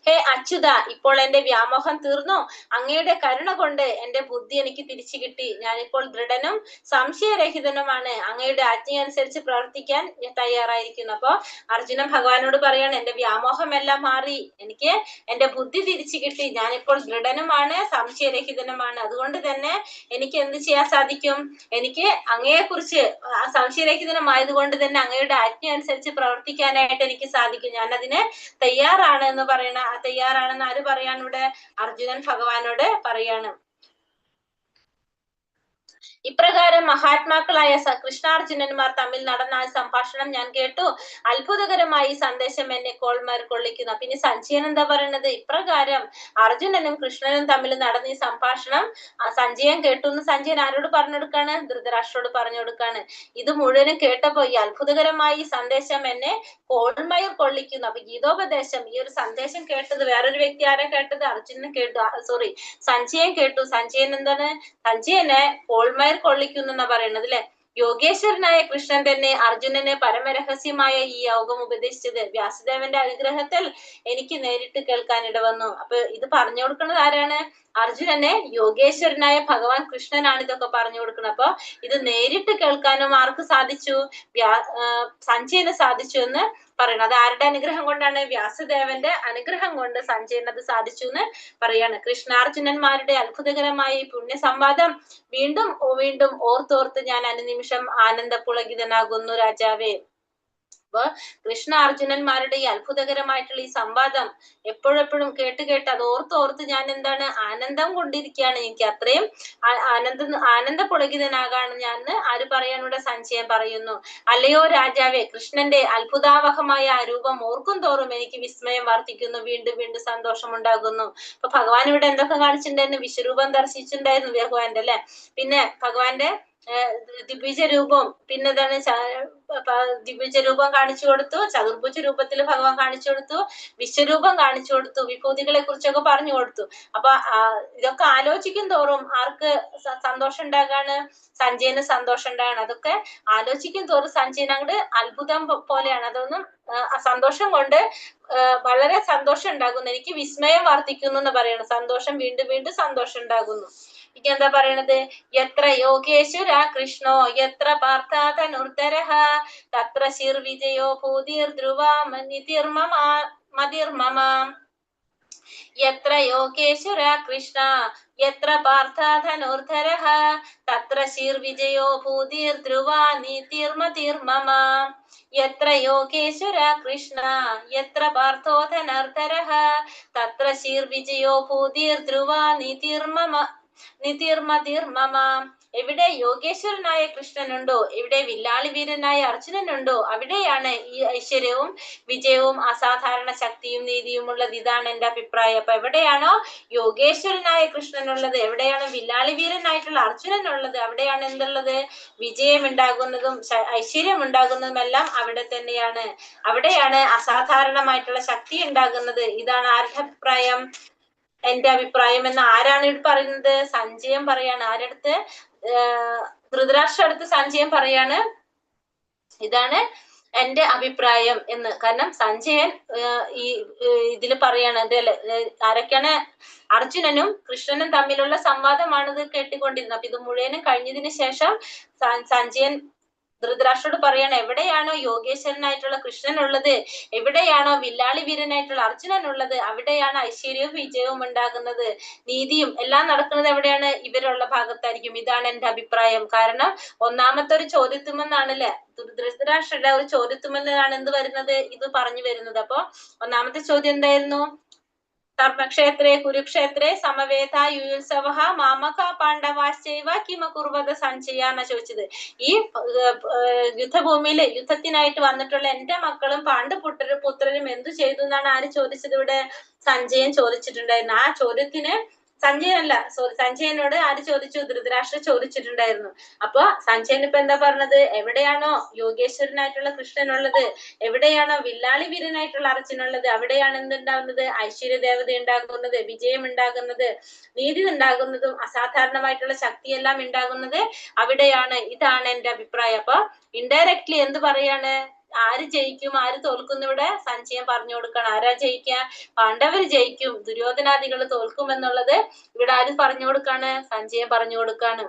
ഹേ അച്യുത, ഇപ്പോൾ എന്റെ വ്യാമോഹം തീർന്നു. അങ്ങയുടെ കരുണ കൊണ്ട് എന്റെ ബുദ്ധി എനിക്ക് തിരിച്ചു കിട്ടി. ഞാനിപ്പോൾ ദൃഢനും സംശയരഹിതനുമാണ്. അങ്ങയുടെ ആജ്ഞ അനുസരിച്ച് പ്രവർത്തിക്കാൻ ഞാൻ തയ്യാറായിരിക്കുന്നു. അപ്പൊ അർജുനൻ ഭഗവാനോട് പറയാണ്, എന്റെ വ്യാമോഹം എല്ലാം മാറി, എനിക്ക് എന്റെ ബുദ്ധി തിരിച്ചു കിട്ടി. ഞാനിപ്പോൾ ദൃഢനുമാണ്, സംശയരഹിതനുമാണ്. അതുകൊണ്ട് തന്നെ എനിക്ക് എന്ത് ചെയ്യാൻ സാധിക്കും? എനിക്ക് അങ്ങയെ കുറിച്ച് സംശയരഹിതനുമായതുകൊണ്ട് തന്നെ അങ്ങയുടെ ആജ്ഞ അനുസരിച്ച് പ്രവർത്തിക്കാനായിട്ട് എനിക്ക് സാധിക്കും. ഞാൻ അതിന് തയ്യാറാണ് എന്ന് തയ്യാറാണെന്ന് ആര് പറയാണ് ഇവിടെ? അർജുനൻ ഭഗവാനോട് പറയാണ്. ഇപ്രകാരം മഹാത്മാക്കളായ കൃഷ്ണാർജുനന്മാർ തമ്മിൽ നടന്ന ആ സംഭാഷണം ഞാൻ കേട്ടു. അത്ഭുതകരമായി സന്ദേശം എന്നെ കോൾമാർ കൊള്ളിക്കുന്നു. പിന്നെ സഞ്ജയൻ എന്താ പറയുന്നത്? ഇപ്രകാരം അർജുനനും കൃഷ്ണനും തമ്മിൽ നടന്ന ഈ സംഭാഷണം സഞ്ജയൻ കേട്ടു എന്ന് സഞ്ജയൻ ആരോട് പറഞ്ഞു കൊടുക്കാണ്? ധൃതരാഷ്ട്രോട് പറഞ്ഞു കൊടുക്കാണ്. ഇത് മുഴുവനും കേട്ടപ്പോ ഈ അത്ഭുതകരമായി സന്ദേശം എന്നെ കോൾമയർ കൊള്ളിക്കുന്നു. അപ്പൊ ഗീതോപദേശം, ഈ ഒരു സന്ദേശം കേട്ടത് വേറൊരു വ്യക്തി ആരാ കേട്ടത്? അർജുനൻ കേട്ടു, സഞ്ജയൻ കേട്ടു. സഞ്ജയൻ എന്താണ്? സഞ്ജയനെ കോൾമയർ കൊള്ളിക്കുന്നു എന്നാ പറയുന്നത്, അല്ലെ? യോഗേശ്വരനായ കൃഷ്ണൻ തന്നെ അർജുനന് പരമരഹസ്യമായ ഈ യോഗം ഉപദേശിച്ചത് വ്യാസദേവന്റെ അനുഗ്രഹത്തിൽ എനിക്ക് നേരിട്ട് കേൾക്കാൻ ഇടവന്നു. അപ്പൊ ഇത് പറഞ്ഞു കൊടുക്കുന്നത് ആരാണ്? അർജുനനെ യോഗേശ്വരനായ ഭഗവാൻ കൃഷ്ണനാണ് ഇതൊക്കെ പറഞ്ഞു കൊടുക്കുന്നത്. അപ്പൊ ഇത് നേരിട്ട് കേൾക്കാനും ആർക്ക് സാധിച്ചു? സഞ്ജയന് സാധിച്ചു എന്ന് പറയണം. അത് ആരുടെ അനുഗ്രഹം കൊണ്ടാണ്? വ്യാസദേവന്റെ അനുഗ്രഹം കൊണ്ട് സഞ്ജയന് അത് സാധിച്ചു എന്ന് പറയാണ്. കൃഷ്ണാർജുനന്മാരുടെ അത്ഭുതകരമായ ഈ പുണ്യ സംവാദം വീണ്ടും വീണ്ടും ഓർത്തോർത്ത് ഞാൻ അനുനിമിഷം ആനന്ദപുളകിതനാകുന്നു രാജാവേ. അപ്പൊ കൃഷ്ണ അർജുനന്മാരുടെ ഈ അത്ഭുതകരമായിട്ടുള്ള ഈ സംവാദം എപ്പോഴെപ്പോഴും കേട്ട് അത് ഓർത്ത് ഞാൻ എന്താണ് ആനന്ദം കൊണ്ടിരിക്കുകയാണ്. എനിക്ക് അത്രയും ആനന്ദപുളകിതനാകാണ് ഞാൻ. ആര് പറയാണ് ഇവിടെ? സഞ്ജയൻ പറയുന്നു. അല്ലയോ രാജാവേ, കൃഷ്ണന്റെ അത്ഭുതാവഹമായ ആ രൂപം ഓർക്കും തോറും എനിക്ക് വിസ്മയം വർദ്ധിക്കുന്നു, വീണ്ടും വീണ്ടും സന്തോഷം ഉണ്ടാകുന്നു. അപ്പൊ ഭഗവാൻ ഇവിടെ എന്തൊക്കെ കാണിച്ചിട്ടുണ്ടായിരുന്നു? വിശ്വരൂപം ദർശിച്ചിട്ടുണ്ടായിരുന്നു ഭഗവാന്റെ, അല്ലെ? പിന്നെ ഭഗവാന്റെ ദ്വിഭുജ രൂപം, പിന്നെ എന്താണ് ദ്വിഭുജ രൂപം കാണിച്ചു കൊടുത്തു, ചതുർഭുജ രൂപത്തിൽ ഭഗവാൻ കാണിച്ചു കൊടുത്തു, വിശ്വരൂപം കാണിച്ചു കൊടുത്തു, വിഭൂതികളെ കുറിച്ചൊക്കെ പറഞ്ഞു കൊടുത്തു. അപ്പൊ ഇതൊക്കെ ആലോചിക്കും തോറും ആർക്ക് സന്തോഷം ഉണ്ടാകാണ്? സഞ്ജയന് സന്തോഷം ഉണ്ടാകണം. അതൊക്കെ ആലോചിക്കും തോറും സഞ്ജയൻ അങ്ങോട്ട് അത്ഭുതം പോലെയാണ്. അതൊന്നും സന്തോഷം കൊണ്ട് വളരെ സന്തോഷം ഉണ്ടാകുന്നു. എനിക്ക് വിസ്മയം വർദ്ധിക്കുന്നു എന്ന് പറയണം. സന്തോഷം വീണ്ടും വീണ്ടും സന്തോഷം ഉണ്ടാകുന്നു. എനിക്ക് എന്താ പറയണത്? എത്ര യോഗേശ്വര കൃഷ്ണോ എത്ര പാർത്ഥാതനുർധരഃ തത്ര ശിർവിജയോ ഭൂതിർ ധ്രുവാ മതിർമമ. എത്ര യോഗേശ്വര കൃഷ്ണ എത്ര പാർത്ഥാധനുർധരഃ തത്ര ശിർവിജയോ ഭൂതിർ ധ്രുവാ നീതിർമതിർമമ. എത്ര യോഗേശ്വര കൃഷ്ണ എത്ര പാർത്ഥോധനർധരഃ തത്ര ശിർവിജയോ ഭൂതിർ ധ്രുവാ നിതിർമതിർമമ. എവിടെ യോഗേശ്വരനായ കൃഷ്ണനുണ്ടോ, എവിടെ വില്ലാളി വീരനായ അർജുനനുണ്ടോ, അവിടെയാണ് ഈ ഐശ്വര്യവും വിജയവും അസാധാരണ ശക്തിയും നീതിയും ഉള്ളത്. ഇതാണ് എന്റെ അഭിപ്രായം. അപ്പൊ എവിടെയാണോ യോഗേശ്വരനായ കൃഷ്ണനുള്ളത്, എവിടെയാണോ വില്ലാളി വീരനായിട്ടുള്ള അർജുനനുള്ളത്, അവിടെയാണ് എന്തുള്ളത്? വിജയം ഉണ്ടാകുന്നതും ഐശ്വര്യം ഉണ്ടാകുന്നതും എല്ലാം അവിടെ തന്നെയാണ്. അവിടെയാണ് അസാധാരണമായിട്ടുള്ള ശക്തി ഉണ്ടാകുന്നത്. ഇതാണ് ആരുടെ അഭിപ്രായം? എന്റെ അഭിപ്രായം എന്ന് ആരാണ് ഇവിടെ പറയുന്നത്? സഞ്ജയൻ പറയാണ്. ആരടുത്ത്? ധൃതരാഷ്ട്ര അടുത്ത് സഞ്ജയൻ പറയാണ് ഇതാണ് എന്റെ അഭിപ്രായം എന്ന്. കാരണം സഞ്ജയൻ ഈ ഇതില് പറയാണ്. ആരൊക്കെയാണ്? അർജുനനും കൃഷ്ണനും തമ്മിലുള്ള സംവാദമാണിത് കേട്ടുകൊണ്ടിരുന്നത്. അപ്പൊ ഇത് മുഴുവനും കഴിഞ്ഞതിന് ശേഷം സഞ്ജയൻ ധൃതരാഷ്ട്രോട് പറയാണ്, എവിടെയാണോ യോഗേശ്വരനായിട്ടുള്ള കൃഷ്ണനുള്ളത്, എവിടെയാണോ വില്ലാളി വീരനായിട്ടുള്ള അർജുനനുള്ളത്, അവിടെയാണ് ഐശ്വര്യവും വിജയവും ഉണ്ടാകുന്നത്, നീതിയും എല്ലാം നടക്കുന്നത് എവിടെയാണ്? ഇവരുള്ള ഭാഗത്തായിരിക്കും. ഇതാണ് എന്റെ അഭിപ്രായം. കാരണം ഒന്നാമത്തെ ഒരു ചോദ്യത്തുമെന്നാണല്ലേ, ധൃതരാഷ്ട്രയുടെ ഒരു ചോദ്യത്തുമെന്നാണ് എന്ത് വരുന്നത്? ഇത് പറഞ്ഞു വരുന്നത്. അപ്പൊ ഒന്നാമത്തെ ചോദ്യം എന്തായിരുന്നു? ധർമ്മക്ഷേത്രേ കുരുക്ഷേത്രേ സമവേത യുത്സവ മാമക പാണ്ഡവാശ്ചൈവ കിമകുർവത സഞ്ജയ എന്ന ചോദിച്ചത്. ഈ യുദ്ധഭൂമിയില് യുദ്ധത്തിനായിട്ട് വന്നിട്ടുള്ള എന്റെ മക്കളും പാണ്ഡുപുത്രരും എന്തു ചെയ്തു എന്നാണ് ആര് ചോദിച്ചത്? ഇവിടെ സഞ്ജയൻ ചോദിച്ചിട്ടുണ്ടായിരുന്നു. ആ ചോദ്യത്തിന് സഞ്ജയനോട് ആര് ചോദിച്ചു? ധൃതരാഷ്ട്ര ചോദിച്ചിട്ടുണ്ടായിരുന്നു. അപ്പൊ സഞ്ജയൻ ഇപ്പൊ എന്താ പറഞ്ഞത്? എവിടെയാണോ യോഗേശ്വരനായിട്ടുള്ള കൃഷ്ണനുള്ളത്, എവിടെയാണോ വില്ലാളി വീരനായിട്ടുള്ള അർജുനുള്ളത്, അവിടെയാണ് എന്തുണ്ടാകുന്നത്? ഐശ്വര്യദേവത ഉണ്ടാകുന്നത്, വിജയം ഉണ്ടാകുന്നത്, നീതി ഉണ്ടാകുന്നതും അസാധാരണമായിട്ടുള്ള ശക്തിയെല്ലാം ഉണ്ടാകുന്നത് അവിടെയാണ്. ഇതാണ് എന്റെ അഭിപ്രായം. അപ്പൊ ഇൻഡയറക്ട്ലി എന്ത് പറയാണ്? ആര് ജയിക്കും ആര് തോൽക്കും ഇവിടെ സഞ്ജയൻ പറഞ്ഞു കൊടുക്കണം. ആരാ ജയിക്കുക? പാണ്ഡവർ ജയിക്കും, ദുര്യോധനാദികൾ തോൽക്കും എന്നുള്ളത് ഇവിടെ ആര് പറഞ്ഞു കൊടുക്കാണ്? സഞ്ജയൻ പറഞ്ഞു കൊടുക്കാണ്.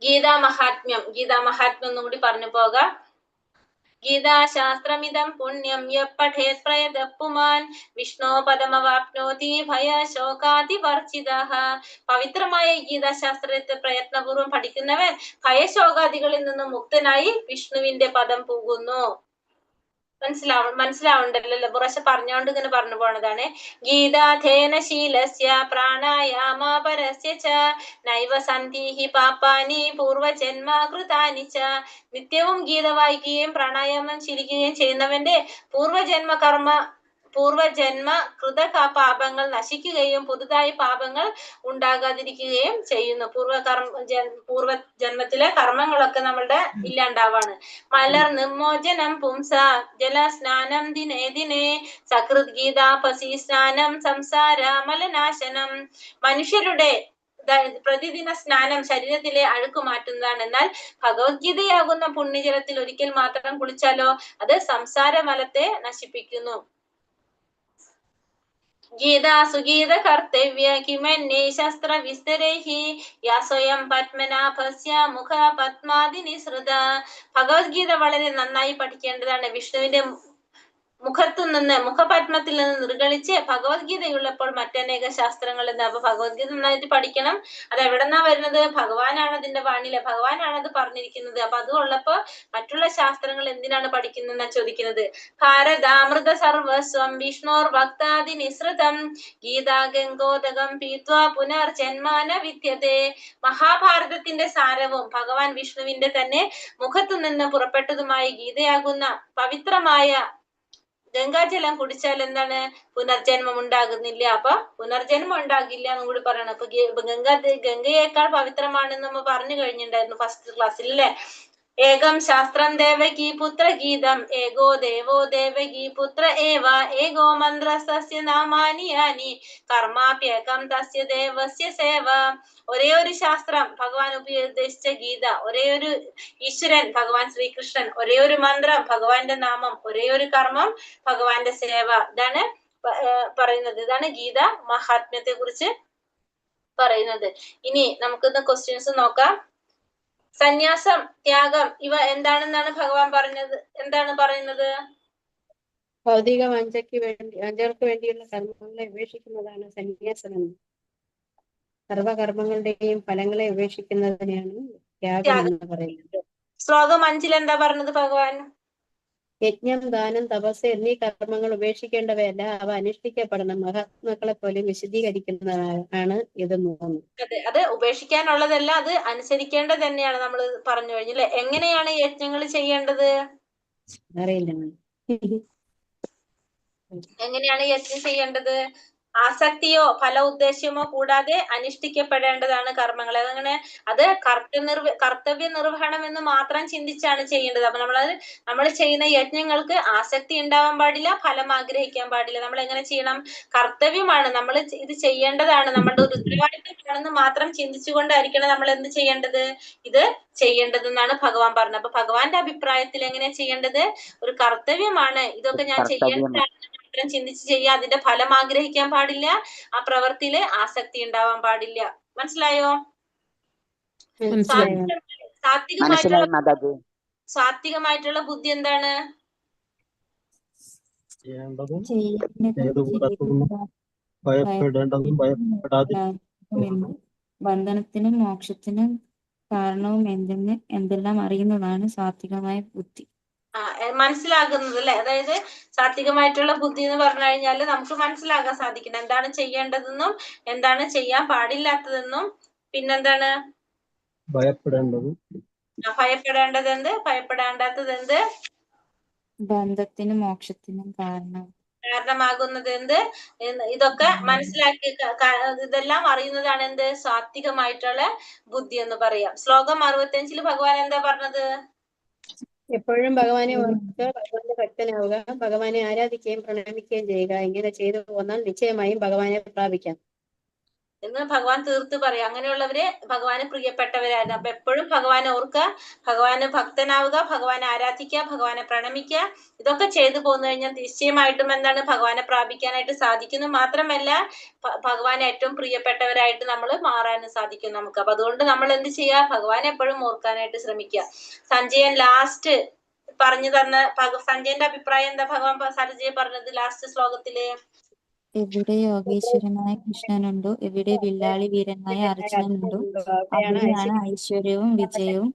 ഗീതാമഹാത്മ്യം ഒന്നും കൂടി പറഞ്ഞു പോകാം. ഗീതാശാസ്ത്രമിദം പുണ്യം യപഠേത് പ്രയതഃ പുമാൻ വിഷ്ണോ പദമവാപ്നോതി ഭയശോകാദിവർജിതഃ. പവിത്രമായ ഗീതാശാസ്ത്രത്തെ പ്രയത്നപൂർവ്വം പഠിക്കുന്നവൻ ഭയശോകാദികളിൽ നിന്നും മുക്തനായി വിഷ്ണുവിന്റെ പദം പോകുന്നു. മനസ്സിലാവുണ്ടല്ലോ? കുറച്ച് പറഞ്ഞോണ്ട് ഇങ്ങനെ പറഞ്ഞു പോണതാണ്. ഗീതാധേന ശീലസ്യ പ്രാണായാമപരസ്യ ച നൈവ സന്ധിഹി പാപാനി പൂർവജന്മ കൃതാനി ച. നിത്യവും ഗീത വായിക്കുകയും പ്രാണായാമം ശീലിക്കുകയും ചെയ്യുന്നവന്റെ പൂർവജന്മ കൃത പാപങ്ങൾ നശിക്കുകയും പുതുതായി പാപങ്ങൾ ഉണ്ടാകാതിരിക്കുകയും ചെയ്യുന്നു. പൂർവജന്മത്തിലെ കർമ്മങ്ങളൊക്കെ നമ്മളുടെ ഇല്ലാണ്ടാവാണ്. മലർ നിർമോചനം പുംസ ജലസ്നാനം ദിനേ ദിനേ സകൃത് ഗീതാപസി സ്നാനം സംസാര മലനാശനം. മനുഷ്യരുടെ പ്രതിദിന സ്നാനം ശരീരത്തിലെ അഴുക്ക് മാറ്റുന്നതാണ്. എന്നാൽ ഭഗവത്ഗീതയാകുന്ന പുണ്യജലത്തിൽ ഒരിക്കൽ മാത്രം കുളിച്ചാലോ അത് സംസാര മലത്തെ നശിപ്പിക്കുന്നു. ഗീതാസു ഗീത കർത്തവ്യ കിമന്യേ ശസ്ത്ര വിസ്തരൈഹി യാ സ്വയം പത്മനാഭസ്യ മുഖ പത്മാതി നിസൃത. ഭഗവത്ഗീത വളരെ നന്നായി പഠിക്കേണ്ടതാണ്. വിഷ്ണുവിന്റെ മുഖത്തു നിന്ന്, മുഖപത്മത്തിൽ നിന്ന് നിർഗളിച്ച് ഭഗവത്ഗീതയുള്ളപ്പോൾ മറ്റനേക ശാസ്ത്രങ്ങൾ എന്താ. അപ്പൊ ഭഗവത്ഗീത നന്നായിട്ട് പഠിക്കണം. അത് എവിടെന്നാ വരുന്നത്? ഭഗവാനാണ് അതിന്റെ വാണിയില്, ഭഗവാനാണ് അത് പറഞ്ഞിരിക്കുന്നത്. അപ്പൊ അത് ഉള്ളപ്പോ മറ്റുള്ള ശാസ്ത്രങ്ങൾ എന്തിനാണ് പഠിക്കുന്നതെന്നാ ചോദിക്കുന്നത്. ഭാരതാമൃത സർവസ്വം വിഷ്ണോർ ഭക്താദി നിസൃതം ഗീതാ ഗംഗോദകം പീത്വാ പുനർജന്മാന വിദ്യതേ. മഹാഭാരതത്തിന്റെ സാരവും ഭഗവാൻ വിഷ്ണുവിന്റെ തന്നെ മുഖത്തു നിന്ന് പുറപ്പെട്ടതുമായ ഗീതയാകുന്ന പവിത്രമായ ഗംഗാജലം കുടിച്ചാൽ എന്താണ്? പുനർജന്മം ഉണ്ടാകുന്നില്ല. അപ്പൊ പുനർജന്മം ഉണ്ടാകില്ല എന്നും കൂടി പറയണം. അപ്പൊ ഗംഗയേക്കാൾ പവിത്രമാണെന്ന് നമ്മൾ പറഞ്ഞു കഴിഞ്ഞിട്ടുണ്ടായിരുന്നു ഫസ്റ്റ് ക്ലാസ്സിൽ അല്ലെ. ഏകം ശാസ്ത്രം ദേവകീ പുത്ര ഗീതം ഏകോ ദേവോ ദേവകീ പുത്ര ഏവ ഏകോ മന്ത്രസ്യ നാമാനി യാനി കർമാപ്യേകം തസ്യ ദേവസ്യ സേവ. ഒരേ ഒരു ശാസ്ത്രം ഭഗവാൻ ഉപദേശിച്ച ഗീത, ഒരേ ഒരു ഈശ്വരൻ ഭഗവാൻ ശ്രീകൃഷ്ണൻ, ഒരേ ഒരു മന്ത്രം ഭഗവാന്റെ നാമം, ഒരേ ഒരു കർമ്മം ഭഗവാന്റെ സേവ. ഇതാണ് പറയുന്നത്. ഇതാണ് ഗീത മഹാത്മ്യത്തെ കുറിച്ച് പറയുന്നത്. ഇനി നമുക്കിന്ന് ക്വസ്റ്റ്യൻസ് നോക്കാം. സന്യാസം, ത്യാഗം ഇവ എന്താണെന്നാണ് ഭഗവാൻ പറഞ്ഞത്? എന്താണ് പറയുന്നത്? ഭൗതിക വാഞ്ചകൾക്ക് വേണ്ടിയുള്ള കർമ്മങ്ങളെ ഉപേക്ഷിക്കുന്നതാണ് സന്യാസം. സർവകർമ്മങ്ങളുടെയും ഫലങ്ങളെ ഉപേക്ഷിക്കുന്നതിനെയാണ് ത്യാഗം എന്ന് പറയുന്നത്. ശ്ലോകം 5 എന്താ പറഞ്ഞത് ഭഗവാൻ? യജ്ഞം, ദാനം, തപസ് എന്നീ കർമ്മങ്ങൾ ഉപേക്ഷിക്കേണ്ടവയല്ല, അവ അനുഷ്ഠിക്കപ്പെടണം. മഹാത്മാക്കളെ പോലും വിശദീകരിക്കുന്നതാണ് ഇത് 3. അതെ, അത് ഉപേക്ഷിക്കാനുള്ളതല്ല, അത് അനുസരിക്കേണ്ടത് തന്നെയാണ്. നമ്മൾ പറഞ്ഞു കഴിഞ്ഞല്ലേ. എങ്ങനെയാണ് യജ്ഞങ്ങൾ ചെയ്യേണ്ടത്? അറിയില്ല. എങ്ങനെയാണ് യജ്ഞം ചെയ്യേണ്ടത്? ആസക്തിയോ ഫല ഉദ്ദേശ്യമോ കൂടാതെ അനുഷ്ഠിക്കപ്പെടേണ്ടതാണ് കർമ്മങ്ങൾ. അതങ്ങനെ അത് കർത്തവ്യ നിർവഹണം എന്ന് മാത്രം ചിന്തിച്ചാണ് ചെയ്യേണ്ടത്. അപ്പൊ നമ്മൾ ചെയ്യുന്ന യജ്ഞങ്ങൾക്ക് ആസക്തി ഉണ്ടാവാൻ പാടില്ല, ഫലം ആഗ്രഹിക്കാൻ പാടില്ല. നമ്മൾ എങ്ങനെ ചെയ്യണം? കർത്തവ്യമാണ്, നമ്മൾ ഇത് ചെയ്യേണ്ടതാണ്, നമ്മളുടെ ഒരു ഉത്തരവാദിത്തമാണെന്ന് മാത്രം ചിന്തിച്ചുകൊണ്ടായിരിക്കണം നമ്മൾ എന്ത് ചെയ്യേണ്ടത്? ഇത് ചെയ്യേണ്ടതെന്നാണ് ഭഗവാൻ പറഞ്ഞത്. അപ്പൊ ഭഗവാന്റെ അഭിപ്രായത്തിൽ എങ്ങനെയാ ചെയ്യേണ്ടത്? ഒരു കർത്തവ്യമാണ്, ഇതൊക്കെ ഞാൻ ചെയ്യേണ്ടതാണ് ചിന്തിച്ച് ചെയ്യുക. അതിന്റെ ഫലം ആഗ്രഹിക്കാൻ പാടില്ല, ആ പ്രവൃത്തിയില് ആസക്തി ഉണ്ടാവാൻ പാടില്ല. മനസ്സിലായോ? സാത്വികമായിട്ടുള്ള ബുദ്ധി എന്താണ്? ബന്ധനത്തിനും മോക്ഷത്തിനും കാരണവും എന്തെല്ലാം അറിയുന്നതാണ് സാത്വികമായ ബുദ്ധി. മനസ്സിലാകുന്നത് അല്ലെ. അതായത് സാത്വികമായിട്ടുള്ള ബുദ്ധി എന്ന് പറഞ്ഞു കഴിഞ്ഞാല് നമുക്ക് മനസ്സിലാക്കാൻ സാധിക്കണം എന്താണ് ചെയ്യേണ്ടതെന്നും എന്താണ് ചെയ്യാൻ പാടില്ലാത്തതെന്നും. പിന്നെന്താണ്? ഭയപ്പെടേണ്ടത് എന്ത്, ഭയപ്പെടേണ്ടാത്തത് എന്ത്? ബന്ധത്തിനും മോക്ഷത്തിനും കാരണമാകുന്നത് എന്ത്? ഇതൊക്കെ മനസ്സിലാക്കി ഇതെല്ലാം അറിയുന്നതാണ് എന്ത്? സാത്വികമായിട്ടുള്ള ബുദ്ധി എന്ന് പറയാം. ശ്ലോകം 65 ഭഗവാൻ എന്താ പറഞ്ഞത്? എപ്പോഴും ഭഗവാനെ ഓർക്കുക, ഭഗവാന്റെ ഭക്തനാവുക, ഭഗവാനെ ആരാധിക്കുകയും പ്രണമിക്കുകയും ചെയ്യുക. ഇങ്ങനെ ചെയ്തു പോന്നാൽ നിശ്ചയമായും ഭഗവാനെ പ്രാപിക്കാം എന്ന് ഭഗവാൻ തീർത്ത് പറയാം. അങ്ങനെയുള്ളവര് ഭഗവാന് പ്രിയപ്പെട്ടവരായിരുന്നു. അപ്പൊ എപ്പോഴും ഭഗവാനെ ഓർക്കുക, ഭഗവാന് ഭക്തനാവുക, ഭഗവാനെ ആരാധിക്കുക, ഭഗവാനെ പ്രണമിക്കുക. ഇതൊക്കെ ചെയ്തു പോന്നു കഴിഞ്ഞാൽ നിശ്ചയമായിട്ടും എന്താണ്? ഭഗവാനെ പ്രാപിക്കാനായിട്ട് സാധിക്കുന്നു. മാത്രമല്ല ഭഗവാൻ ഏറ്റവും പ്രിയപ്പെട്ടവരായിട്ട് നമ്മൾ മാറാനും സാധിക്കും നമുക്ക്. അപ്പൊ അതുകൊണ്ട് നമ്മൾ എന്ത് ചെയ്യുക? ഭഗവാനെ എപ്പോഴും ഓർക്കാനായിട്ട് ശ്രമിക്കുക. സഞ്ജയൻ ലാസ്റ്റ് പറഞ്ഞു തന്ന സഞ്ജയന്റെ അഭിപ്രായം എന്താ? ഭഗവാൻ സഞ്ജയ് പറഞ്ഞത് ലാസ്റ്റ് ശ്ലോകത്തില് എവിടെ യോഗീശ്വരനായ കൃഷ്ണനുണ്ടോ, എവിടെ വില്ലാളി വീരനായ അർജുനനുണ്ടോ, അവിടെയാണ് ഐശ്വര്യവും വിജയവും